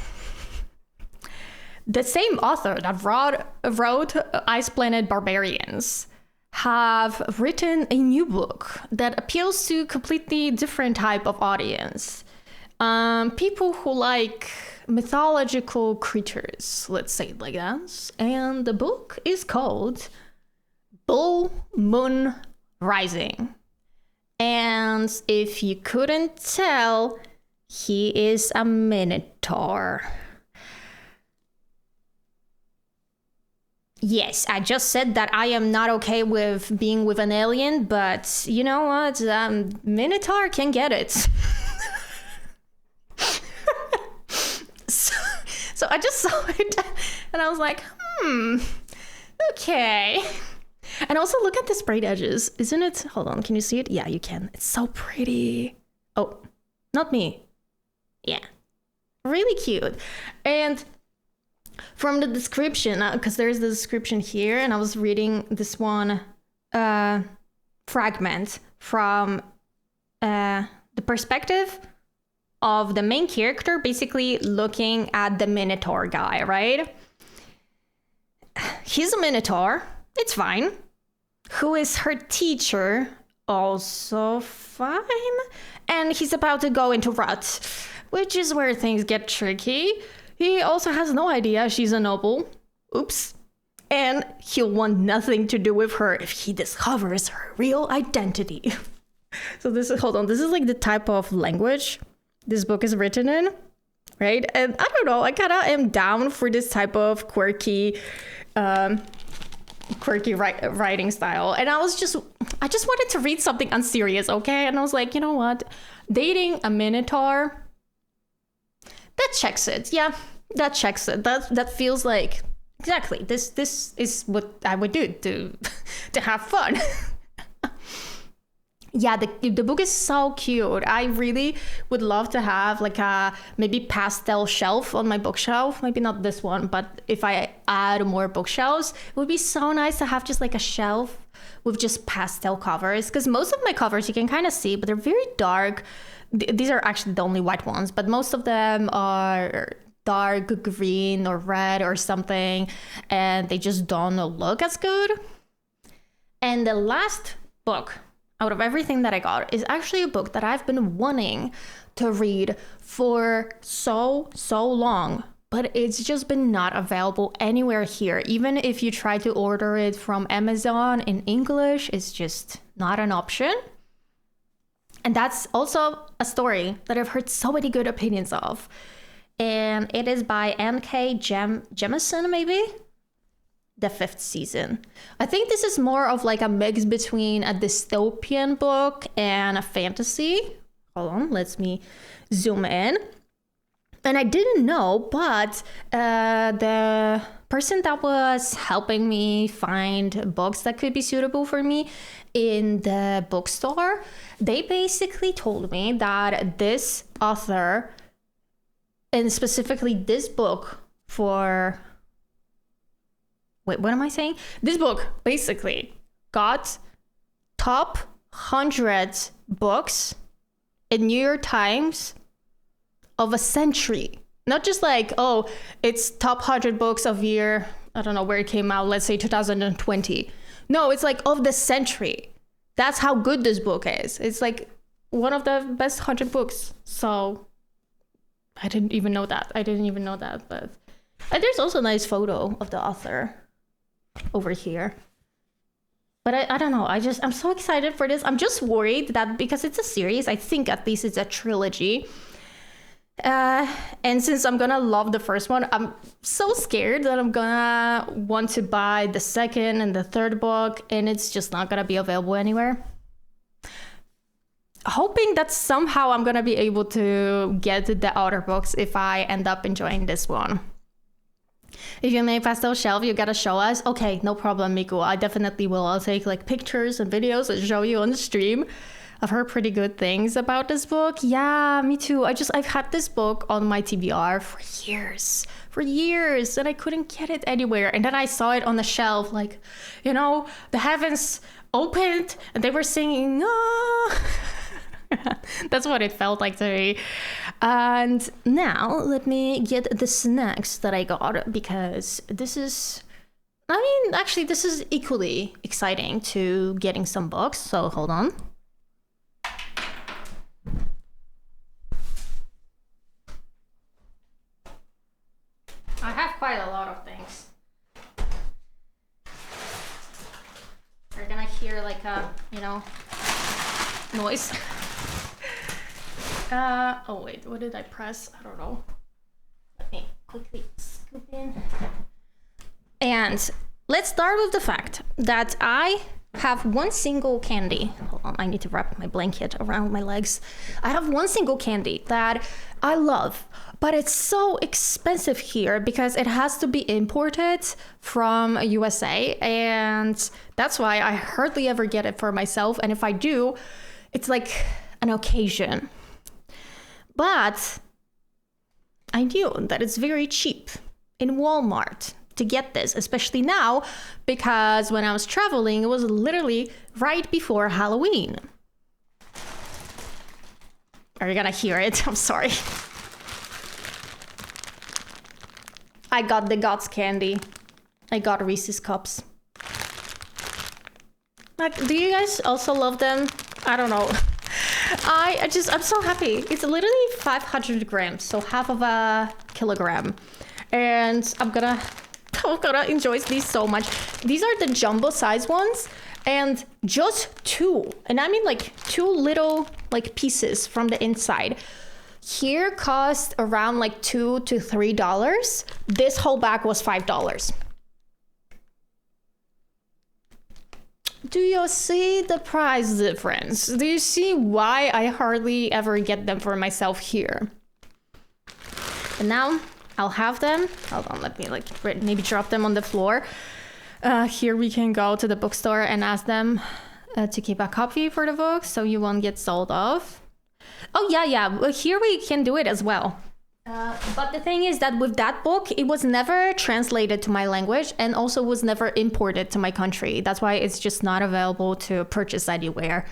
S1: the same author that wrote Ice Planet Barbarians have written a new book that appeals to a completely different type of audience. People who like mythological creatures, let's say it like that. And the book is called Bull Moon Rising. And if you couldn't tell, he is a minotaur. Yes, I just said that I am not okay with being with an alien, but you know what? Minotaur can get it. So I just saw it and I was like, okay. And also look at the sprayed edges. Isn't it? Hold on, can you see it? Yeah, you can. It's so pretty. Oh, not me. Yeah. Really cute. And from the description, because there's the description here, and I was reading this one fragment from the perspective of the main character, basically looking at the Minotaur guy, right? He's a Minotaur, It's fine. Who is her teacher? Also fine. And he's about to go into rut, which is where things get tricky. He also has no idea she's a noble. Oops. And he'll want nothing to do with her if he discovers her real identity. So this is, hold on, this is like the type of language this book is written in, right? And I don't know, I kind of am down for this type of quirky writing style. And I just wanted to read something unserious, okay? And I was like, you know what? Dating a Minotaur, that checks it. Yeah, that checks it. That feels like, exactly, this is what I would do to have fun. Yeah, the book is so cute. I really would love to have like a maybe pastel shelf on my bookshelf. Maybe not this one, but if I add more bookshelves, it would be so nice to have just like a shelf with just pastel covers. Because most of my covers you can kind of see, but they're very dark. These are actually the only white ones, but most of them are dark green or red or something, and they just don't look as good. And the last book out of everything that I got is actually a book that I've been wanting to read for so long, but it's just been not available anywhere here. Even if you try to order it from Amazon in English, it's just not an option. And that's also a story that I've heard so many good opinions of. And it is by N.K. Jemisin, maybe? The 5th season. I think this is more of like a mix between a dystopian book and a fantasy. Hold on, let me zoom in. And I didn't know, but the person that was helping me find books that could be suitable for me in the bookstore, they basically told me that this author, and specifically this book for... Wait, what am I saying? This book basically got top 100 books in New York Times of a century. Not just like, oh, it's top 100 books of year, I don't know where it came out, let's say 2020. No, it's like of the century. That's how good this book is. It's like one of the best 100 books. So I didn't even know that. But and there's also a nice photo of the author over here. But I don't know. I'm so excited for this. I'm just worried that because it's a series, I think at least it's a trilogy. And since I'm gonna love the first one, I'm so scared that I'm gonna want to buy the second and the third book, and it's just not gonna be available anywhere. Hoping that somehow I'm gonna be able to get the other books if I end up enjoying this one. If you make pastel shelf, you gotta show us. Okay, no problem, Miku. I definitely will. I'll take like pictures and videos and show you on the stream. I've heard pretty good things about this book. Yeah, me too. I've had this book on my TBR for years, and I couldn't get it anywhere. And then I saw it on the shelf, like, you know, the heavens opened and they were singing, ah. That's what it felt like to me. And now let me get the snacks that I got, because this is equally exciting to getting some books. So hold on. I have quite a lot of things. You're gonna hear like a, noise. Oh wait, what did I press? I don't know. Let me quickly scoop in. And let's start with the fact that I have one single candy. Hold on, I need to wrap my blanket around my legs. I have one single candy that I love, but it's so expensive here because it has to be imported from USA, and that's why I hardly ever get it for myself. And if I do, it's like an occasion. But I knew that it's very cheap in Walmart to get this, especially now, because when I was traveling, it was literally right before Halloween. Are you gonna hear it? I'm sorry. I got the Gods candy. I got Reese's Cups. snack. Do you guys also love them? I don't know. I'm so happy. It's literally 500 grams, so half of a kilogram. And I'm gonna enjoy these so much. These are the jumbo size ones, and just two. And I mean like two little like pieces from the inside. Here cost around like $2 to $3. This whole bag was $5. Do you see the price difference? Do you see why I hardly ever get them for myself here? And now I'll have them. Hold on, let me like maybe drop them on the floor. Here we can go to the bookstore and ask them to keep a copy for the book so you won't get sold off. Oh yeah, well, here we can do it as well. But the thing is that with that book, it was never translated to my language and also was never imported to my country. That's why it's just not available to purchase anywhere.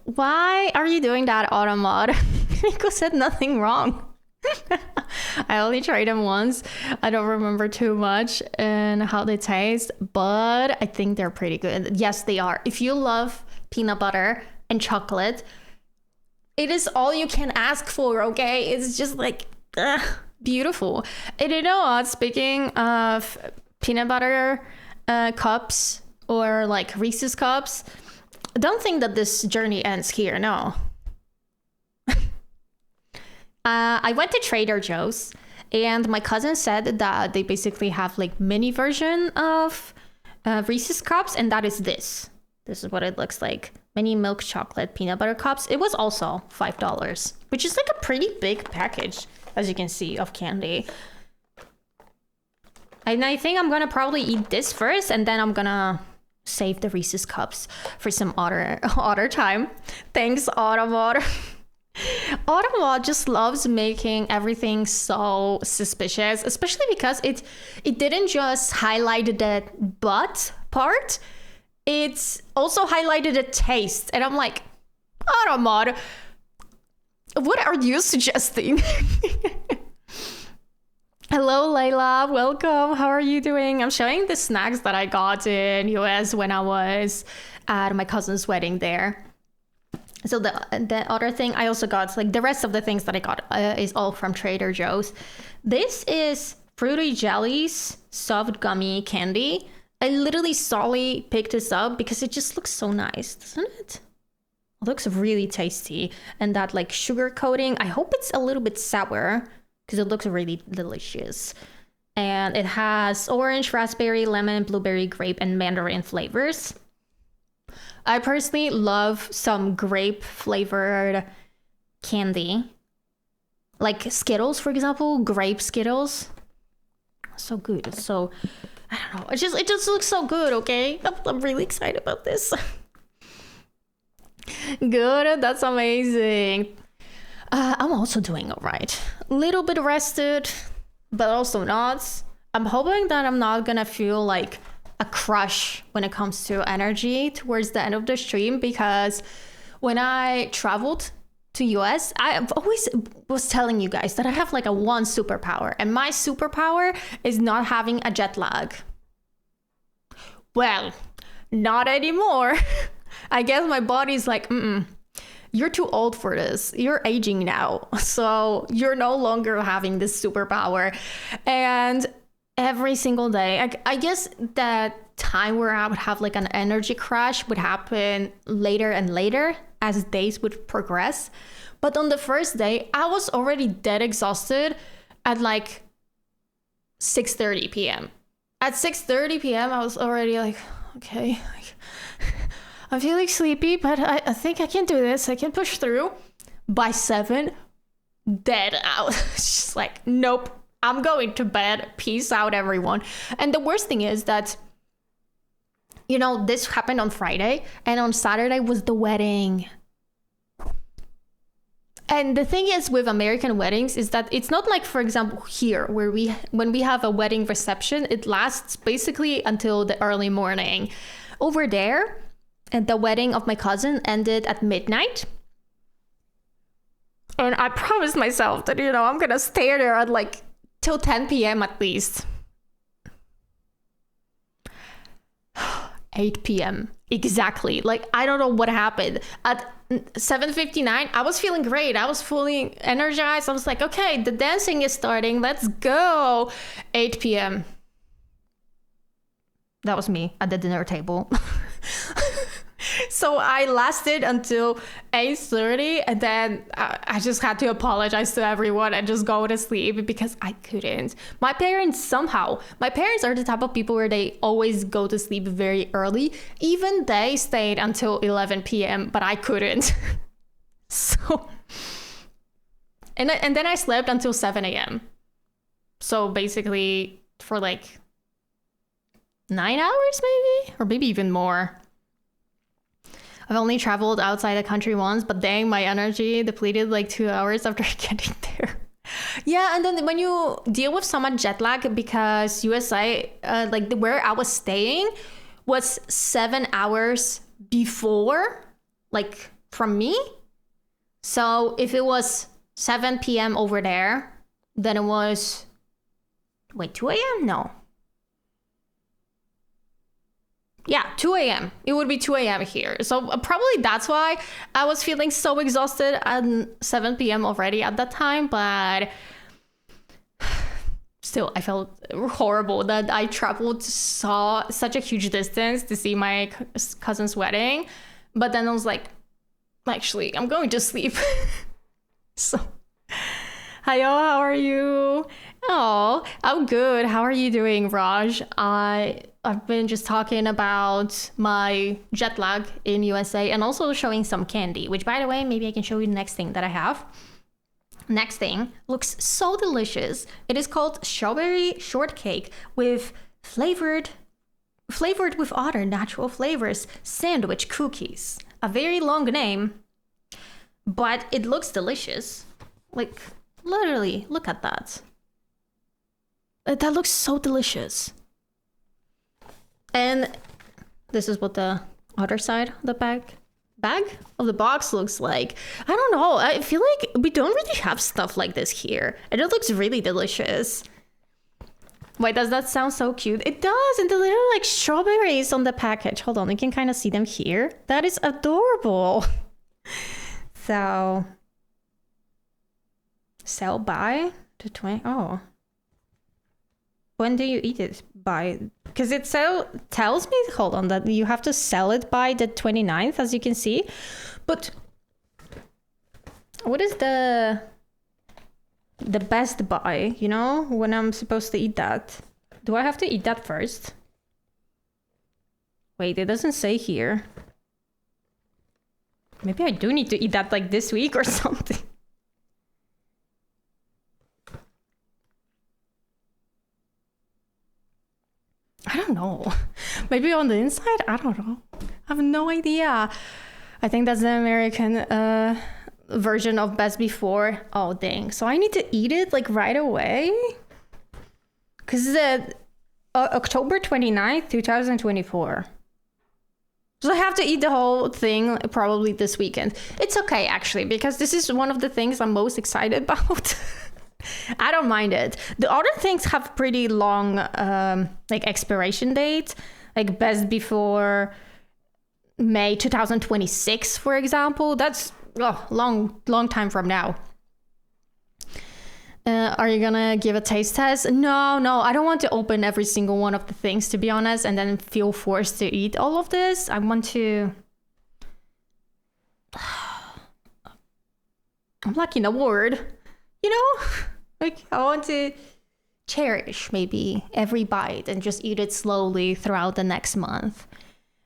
S1: Why are you doing that, Automod? Nico said nothing wrong. I only tried them once. I don't remember too much and how they taste, but I think they're pretty good. Yes, they are. If you love peanut butter and chocolate, it is all you can ask for, okay? It's just like beautiful. And you know what? Speaking of peanut butter cups or like Reese's cups, don't think that this journey ends here, no. I went to Trader Joe's and my cousin said that they basically have like mini version of Reese's cups, and that is this. This is what it looks like. Mini milk chocolate peanut butter cups. It was also $5, which is like a pretty big package, as you can see, of candy. And I think I'm gonna probably eat this first, and then I'm gonna save the Reese's cups for some other time. Thanks, Automod. Automod just loves making everything so suspicious, especially because it didn't just highlight the butt part, it's also highlighted the taste. And I'm like, Automod, what are you suggesting? Hello, Layla. Welcome. How are you doing? I'm showing the snacks that I got in US when I was at my cousin's wedding there. So the other thing I also got, like the rest of the things that I got is all from Trader Joe's. This is Fruity Jellies soft gummy candy. I literally solely picked this up because it just looks so nice, doesn't it? It looks really tasty. And that like sugar coating, I hope it's a little bit sour because it looks really delicious. And it has orange, raspberry, lemon, blueberry, grape, and mandarin flavors. I personally love some grape flavored candy. Like Skittles, for example, grape Skittles. So good. So, I don't know. It just looks so good, okay? I'm really excited about this. Good, that's amazing. I'm also doing all right. A little bit rested, but also not. I'm hoping that I'm not gonna feel like a crush when it comes to energy towards the end of the stream, because when I traveled to US, I always was telling you guys that I have like a one superpower, and my superpower is not having a jet lag. Well, not anymore. I guess my body's like, you're too old for this. You're aging now. So you're no longer having this superpower. And every single day, I guess that time where I would have like an energy crash would happen later and later as days would progress. But on the first day, I was already dead exhausted at like 6:30 p.m. At 6:30 p.m., I was already like, okay, I'm feeling sleepy, but I think I can do this. I can push through. By 7, dead out. It's just like, nope, I'm going to bed. Peace out, everyone. And the worst thing is that, you know, this happened on Friday, and on Saturday was the wedding. And the thing is with American weddings is that it's not like, for example, here where when we have a wedding reception, it lasts basically until the early morning. Over there, and the wedding of my cousin ended at midnight. And I promised myself that, you know, I'm gonna stay there at like till 10 p.m. at least. 8 p.m. Exactly. Like, I don't know what happened. At 7:59, I was feeling great. I was fully energized. I was like, okay, the dancing is starting. Let's go. 8 p.m. That was me at the dinner table. So I lasted until 8:30, and then I just had to apologize to everyone and just go to sleep because I couldn't. My parents are the type of people where they always go to sleep very early. Even they stayed until 11 p.m., but I couldn't. So, and then I slept until 7 a.m. So basically for like 9 hours maybe, or maybe even more. I've only traveled outside the country once, but dang, my energy depleted like 2 hours after getting there. Yeah, and then when you deal with so much jet lag, because USA, like where I was staying, was 7 hours before, like from me. So if it was 7 p.m. over there, then it was, 2 a.m.? No. Yeah, 2 a.m. It would be 2 a.m. here. So probably that's why I was feeling so exhausted at 7 p.m. already at that time. But still, I felt horrible that I traveled such a huge distance to see my cousin's wedding. But then I was like, actually, I'm going to sleep. So, hi, how are you? Oh, I'm good. How are you doing, Raj? I've been just talking about my jet lag in USA and also showing some candy, which, by the way, maybe I can show you the next thing that I have. Next thing looks so delicious. It is called strawberry shortcake with flavored with other natural flavors sandwich cookies. A very long name, but it looks delicious. Like, literally, look at that. That looks so delicious. And this is what the other side of the bag of the box looks like. I don't know. I feel like we don't really have stuff like this here. And it looks really delicious. Wait, does that sound so cute? It does. And the little like strawberries on the package. Hold on, you can kind of see them here. That is adorable. So, sell by the 20. Oh. When do you eat it by? Because it tells me, hold on, that you have to sell it by the 29th, as you can see. But what is the best by, you know, when I'm supposed to eat that? Do I have to eat that first? Wait, it doesn't say here. Maybe I do need to eat that like this week or something. I don't know. Maybe on the inside? I don't know. I have no idea. I think that's the American version of best before. Oh, dang. So I need to eat it like right away? Because it's October 29th, 2024. So I have to eat the whole thing probably this weekend. It's okay, actually, because this is one of the things I'm most excited about. I don't mind it. The other things have pretty long like expiration dates, like best before May 2026, for example. That's long time from now. Are you gonna give a taste test? No, I don't want to open every single one of the things, to be honest, and then feel forced to eat all of this. I want to... I'm lacking a word, you know? Like, I want to cherish maybe every bite and just eat it slowly throughout the next month.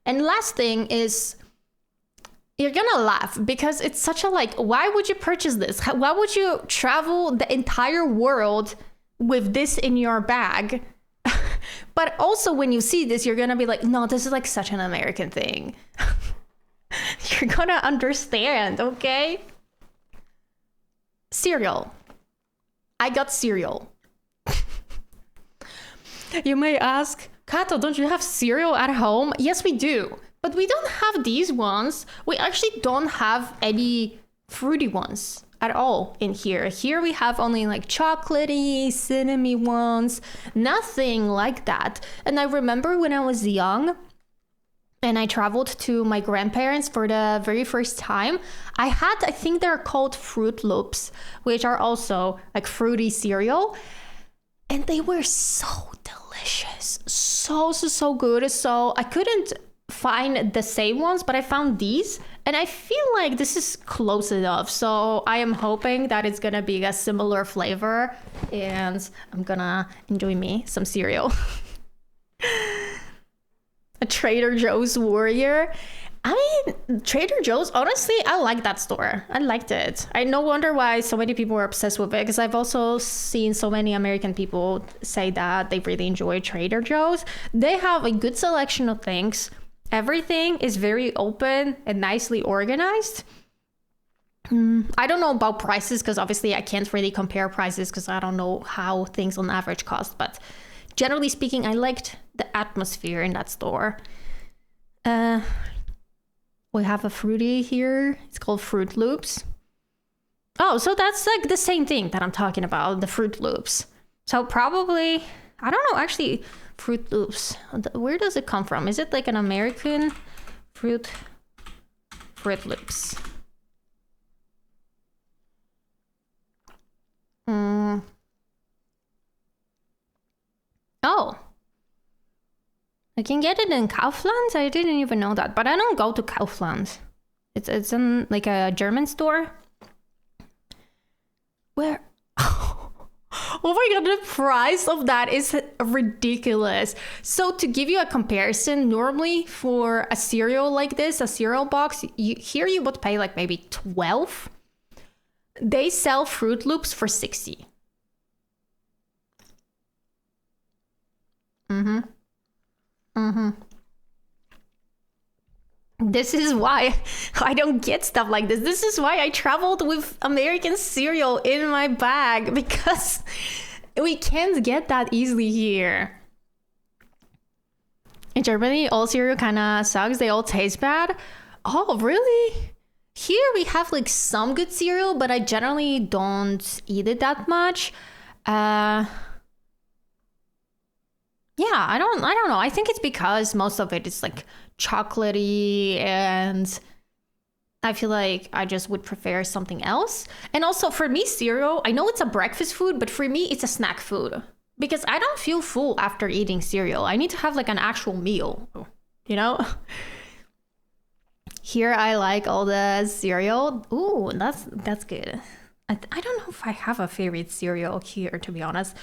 S1: And last thing is, you're gonna laugh because it's such a like, why would you purchase this? Why would you travel the entire world with this in your bag? But also when you see this, you're gonna be like, no, this is like such an American thing. You're gonna understand, okay? Cereal. I got cereal. You may ask, Kato, don't you have cereal at home? Yes, we do. But we don't have these ones. We actually don't have any fruity ones at all in here. Here we have only like chocolatey, cinnamon ones, nothing like that. And I remember when I was young, and I traveled to my grandparents for the very first time. I think they're called Fruit Loops, which are also like fruity cereal. And they were so delicious. So good. So I couldn't find the same ones, but I found these. And I feel like this is close enough. So I am hoping that it's going to be a similar flavor. And I'm going to enjoy me some cereal. A Trader Joe's Warrior. I mean, Trader Joe's, honestly, I like that store. I liked it. I no wonder why so many people are obsessed with it, because I've also seen so many American people say that they really enjoy Trader Joe's. They have a good selection of things. Everything is very open and nicely organized. I don't know about prices, because obviously I can't really compare prices because I don't know how things on average cost, but generally speaking, I liked the atmosphere in that store. We have a fruity here. It's called Fruit Loops. Oh, so that's like the same thing that I'm talking about, the Fruit Loops. So probably, I don't know, actually, Fruit Loops. Where does it come from? Is it like an American Fruit Loops? Oh. I can get it in Kaufland? I didn't even know that, but I don't go to Kaufland. It's in like a German store. Where? Oh my god, the price of that is ridiculous. So to give you a comparison, normally for a cereal like this, a cereal box, you would pay like maybe 12. They sell Fruit Loops for 60. This is why I don't get stuff like this. This is why I traveled with American cereal in my bag, because we can't get that easily here. In Germany, all cereal kind of sucks. They all taste bad. Oh, really? Here we have like some good cereal, but I generally don't eat it that much. Yeah, I don't know. I think it's because most of it is like chocolatey, and I feel like I just would prefer something else. And also for me, cereal, I know it's a breakfast food, but for me, it's a snack food, because I don't feel full after eating cereal. I need to have like an actual meal, you know? Here I like all the cereal. Ooh, that's good. I don't know if I have a favorite cereal here, to be honest.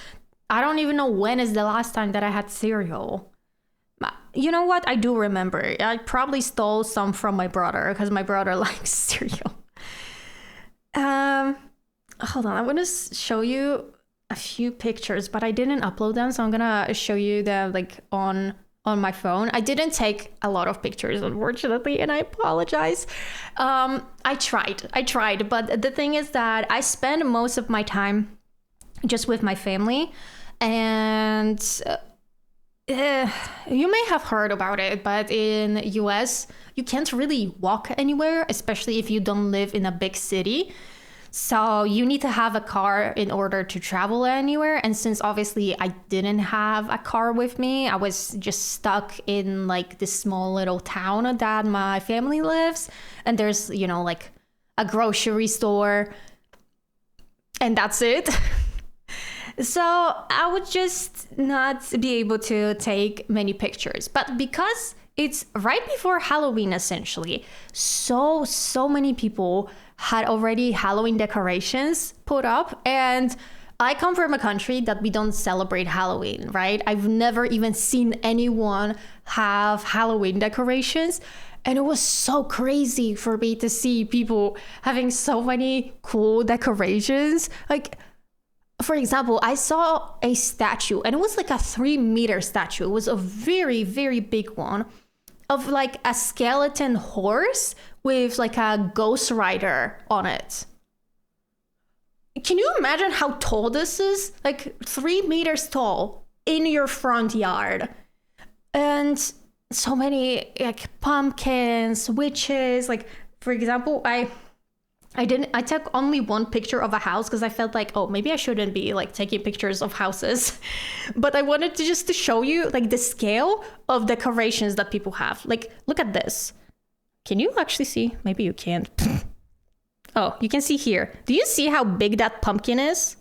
S1: I don't even know when is the last time that I had cereal. You know what? I do remember. I probably stole some from my brother, because my brother likes cereal. Hold on. I'm going to show you a few pictures, but I didn't upload them. So I'm going to show you them like on my phone. I didn't take a lot of pictures, unfortunately, and I apologize. I tried. But the thing is that I spend most of my time just with my family. And you may have heard about it, but in the US, you can't really walk anywhere, especially if you don't live in a big city. So you need to have a car in order to travel anywhere. And since obviously I didn't have a car with me, I was just stuck in like this small little town that my family lives. And there's, you know, like a grocery store, and that's it. So I would just not be able to take many pictures. But because it's right before Halloween, essentially, so many people had already Halloween decorations put up. And I come from a country that we don't celebrate Halloween, right? I've never even seen anyone have Halloween decorations. And it was so crazy for me to see people having so many cool decorations. Like, for example, I saw a statue, and it was like a 3-meter statue. It was a very, very big one, of like a skeleton horse with like a ghost rider on it. Can you imagine how tall this is? Like 3 meters tall in your front yard. And so many like pumpkins, witches. Like, for example, I
S2: I took only one picture of a house because I felt like, oh, maybe I shouldn't be like taking pictures of houses. But I wanted to just to show you like the scale of decorations that people have. Like, look at this. Can you actually see? Maybe you can't. Oh, you can see here. Do you see how big that pumpkin is?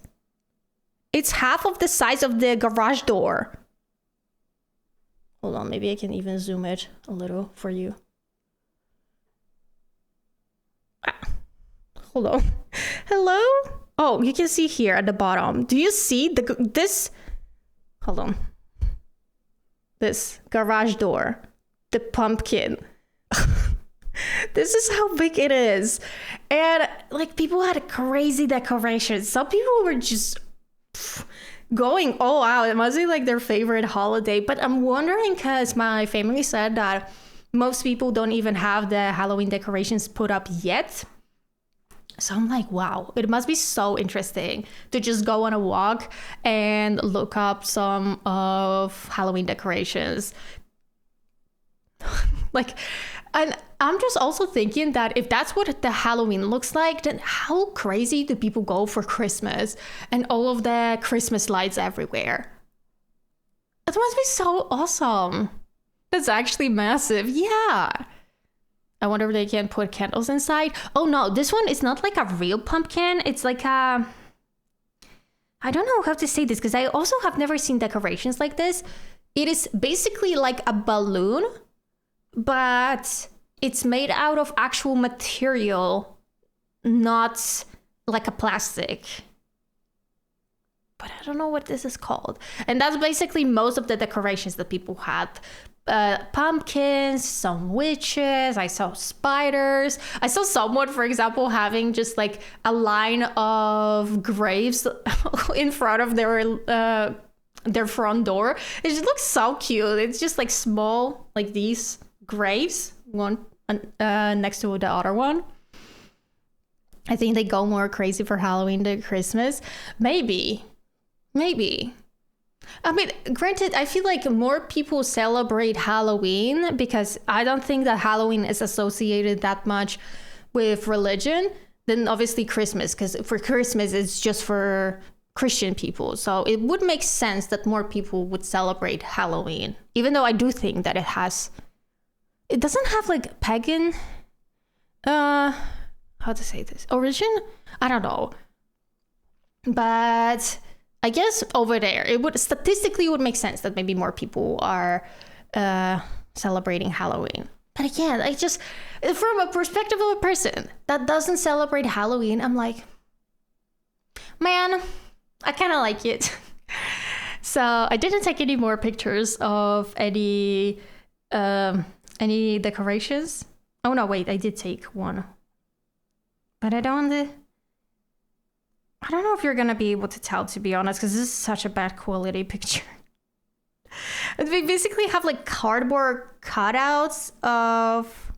S2: It's half of the size of the garage door. Hold on, maybe I can even zoom it a little for you. Hold on. Hello? Oh, you can see here at the bottom. Do you see this? Hold on. This garage door. The pumpkin. This is how big it is. And like people had crazy decorations. Some people were just going all out. It must be like their favorite holiday. But I'm wondering because my family said that most people don't even have the Halloween decorations put up yet. So I'm like, wow, it must be so interesting to just go on a walk and look up some of Halloween decorations. Like, and I'm just also thinking that if that's what the Halloween looks like, then how crazy do people go for Christmas and all of the Christmas lights everywhere? It must be so awesome. That's actually massive. Yeah. I wonder if they can put candles inside. Oh no, this one is not like a real pumpkin. It's like I don't know how to say this because I also have never seen decorations like this. It is basically like a balloon, but it's made out of actual material, not like a plastic. But I don't know what this is called. And that's basically most of the decorations that people had. Pumpkins, some witches, I saw spiders. I saw someone, for example, having just like a line of graves in front of their front door. It just looks so cute. It's just like small, like these graves, one next to the other one. I think they go more crazy for Halloween than Christmas. Maybe. I mean, granted, I feel like more people celebrate Halloween because I don't think that Halloween is associated that much with religion than obviously Christmas, because for Christmas, it's just for Christian people. So it would make sense that more people would celebrate Halloween, even though I do think that it doesn't have like pagan, how to say this, origin? I don't know. But I guess over there, it would statistically would make sense that maybe more people are celebrating Halloween. But again, I just, from a perspective of a person that doesn't celebrate Halloween, I'm like, man, I kind of like it. So I didn't take any more pictures of any decorations. Oh no, wait, I did take one. But I don't know if you're gonna be able to tell, to be honest, because this is such a bad quality picture. We basically have like cardboard cutouts of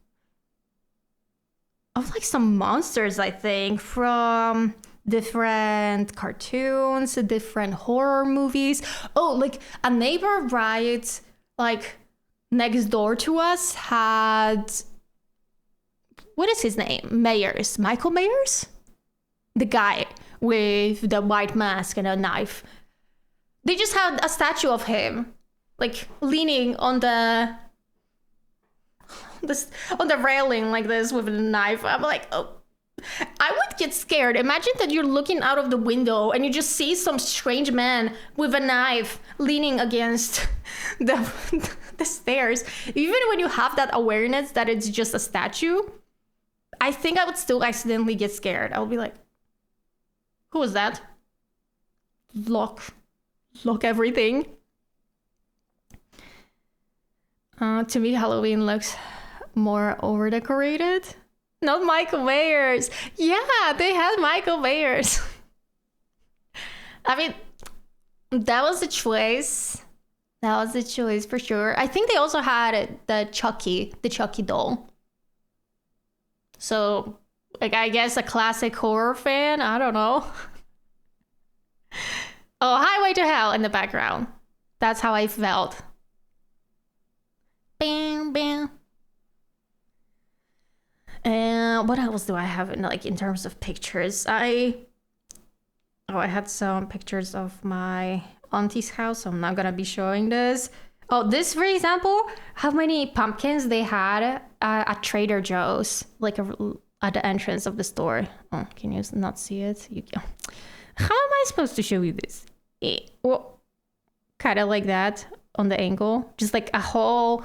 S2: like some monsters, I think, from different cartoons, different horror movies. Oh, like a neighbor right like next door to us had, what is his name? Michael Myers? The guy with the white mask and a knife. They just had a statue of him, like leaning on the railing like this with a knife. I'm like, oh, I would get scared. Imagine that you're looking out of the window and you just see some strange man with a knife leaning against the stairs. Even when you have that awareness that it's just a statue, I think I would still accidentally get scared. I would be like, who was that? Lock everything. To me, Halloween looks more over decorated. Not Michael Myers. Yeah, they had Michael Myers. I mean, that was the choice. That was the choice for sure. I think they also had the Chucky doll. So, like, I guess a classic horror fan. I don't know. Oh, Highway to Hell in the background. That's how I felt. Bam, bam. What else do I have in terms of pictures? I had some pictures of my auntie's house. So I'm not gonna be showing this. Oh, this, for example, how many pumpkins they had at Trader Joe's, at the entrance of the store. Oh, can you not see it? How am I supposed to show you this? Well, kind of like that on the angle, just like a whole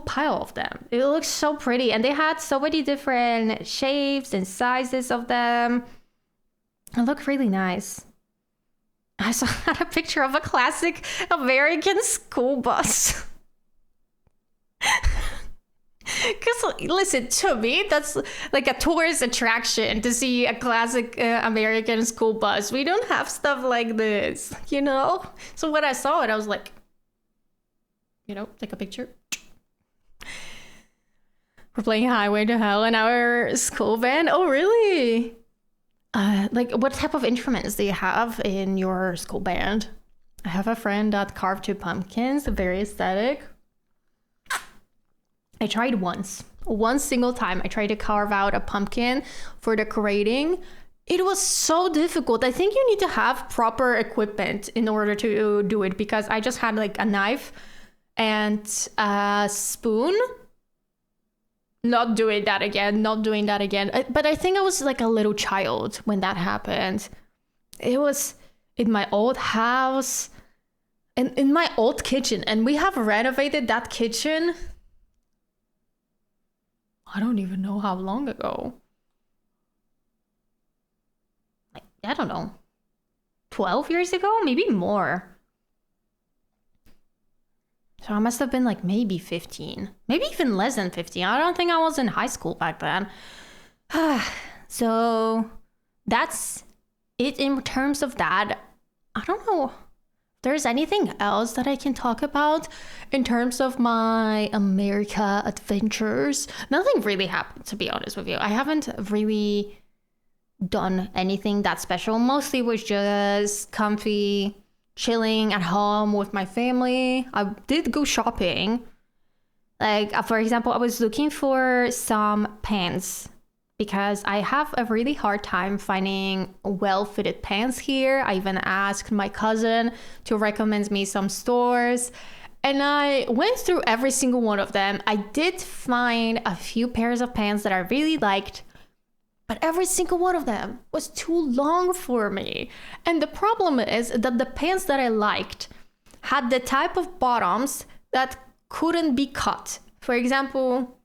S2: pile of them. It looks so pretty, and they had so many different shapes and sizes of them. It looked really nice. I saw a picture of a classic American school bus. Because, listen, to me, that's like a tourist attraction to see a classic American school bus. We don't have stuff like this, you know? So when I saw it, I was like, take a picture. We're playing Highway to Hell in our school band. Oh, really? What type of instruments do you have in your school band? I have a friend that carved 2 pumpkins, very aesthetic. I tried one single time. I tried to carve out a pumpkin for decorating. It was so difficult. I think you need to have proper equipment in order to do it, because I just had like a knife and a spoon. Not doing that again. But I think I was like a little child when that happened. It was in my old house and in my old kitchen. And we have renovated that kitchen. I don't even know how long ago. I don't know. 12 years ago? Maybe more. So I must have been like maybe 15, maybe even less than 15. I don't think I was in high school back then. So that's it in terms of that. I don't know if there's anything else that I can talk about in terms of my America adventures. Nothing really happened, to be honest with you. I haven't really done anything that special. Mostly was just comfy, chilling at home with my family. I did go shopping. For example, I was looking for some pants because I have a really hard time finding well-fitted pants here. I even asked my cousin to recommend me some stores, and I went through every single one of them. I did find a few pairs of pants that I really liked, but every single one of them was too long for me. And the problem is that the pants that I liked had the type of bottoms that couldn't be cut. For example,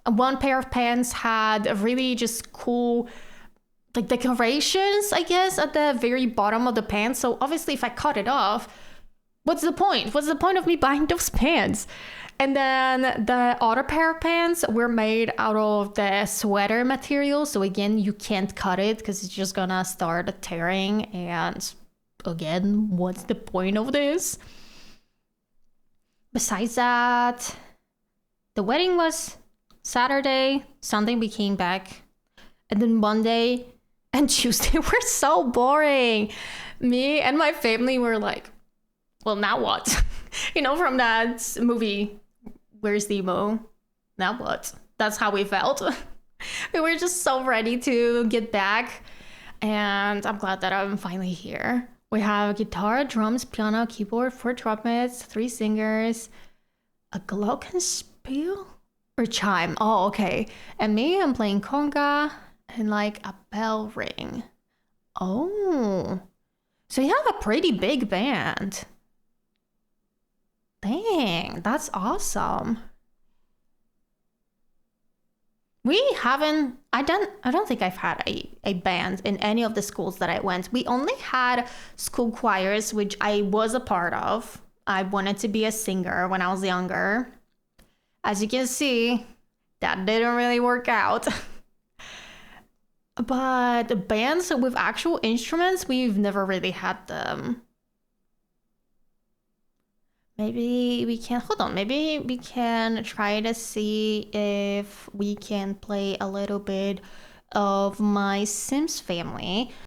S2: one pair of pants had a really just cool decorations, I guess, at the very bottom of the pants. So obviously if I cut it off, what's the point? What's the point of me buying those pants? And then the other pair of pants were made out of the sweater material. So again, you can't cut it because it's just gonna start tearing. And again, what's the point of this? Besides that, the wedding was Saturday. Sunday we came back. And then Monday and Tuesday were so boring. Me and my family were like, well, now what? From that movie, Where's Nemo? Now what? That's how we felt. We were just so ready to get back. And I'm glad that I'm finally here. We have guitar, drums, piano, keyboard, 4 trumpets, 3 singers, a glockenspiel or chime. Oh, okay. And me, I'm playing conga and a bell ring. Oh, so you have a pretty big band. Dang, that's awesome. I don't think I've had a band in any of the schools that I went. We only had school choirs, which I was a part of. I wanted to be a singer when I was younger. As you can see, that didn't really work out. But bands with actual instruments, we've never really had them. Maybe we can try to see if we can play a little bit of my Sims Family.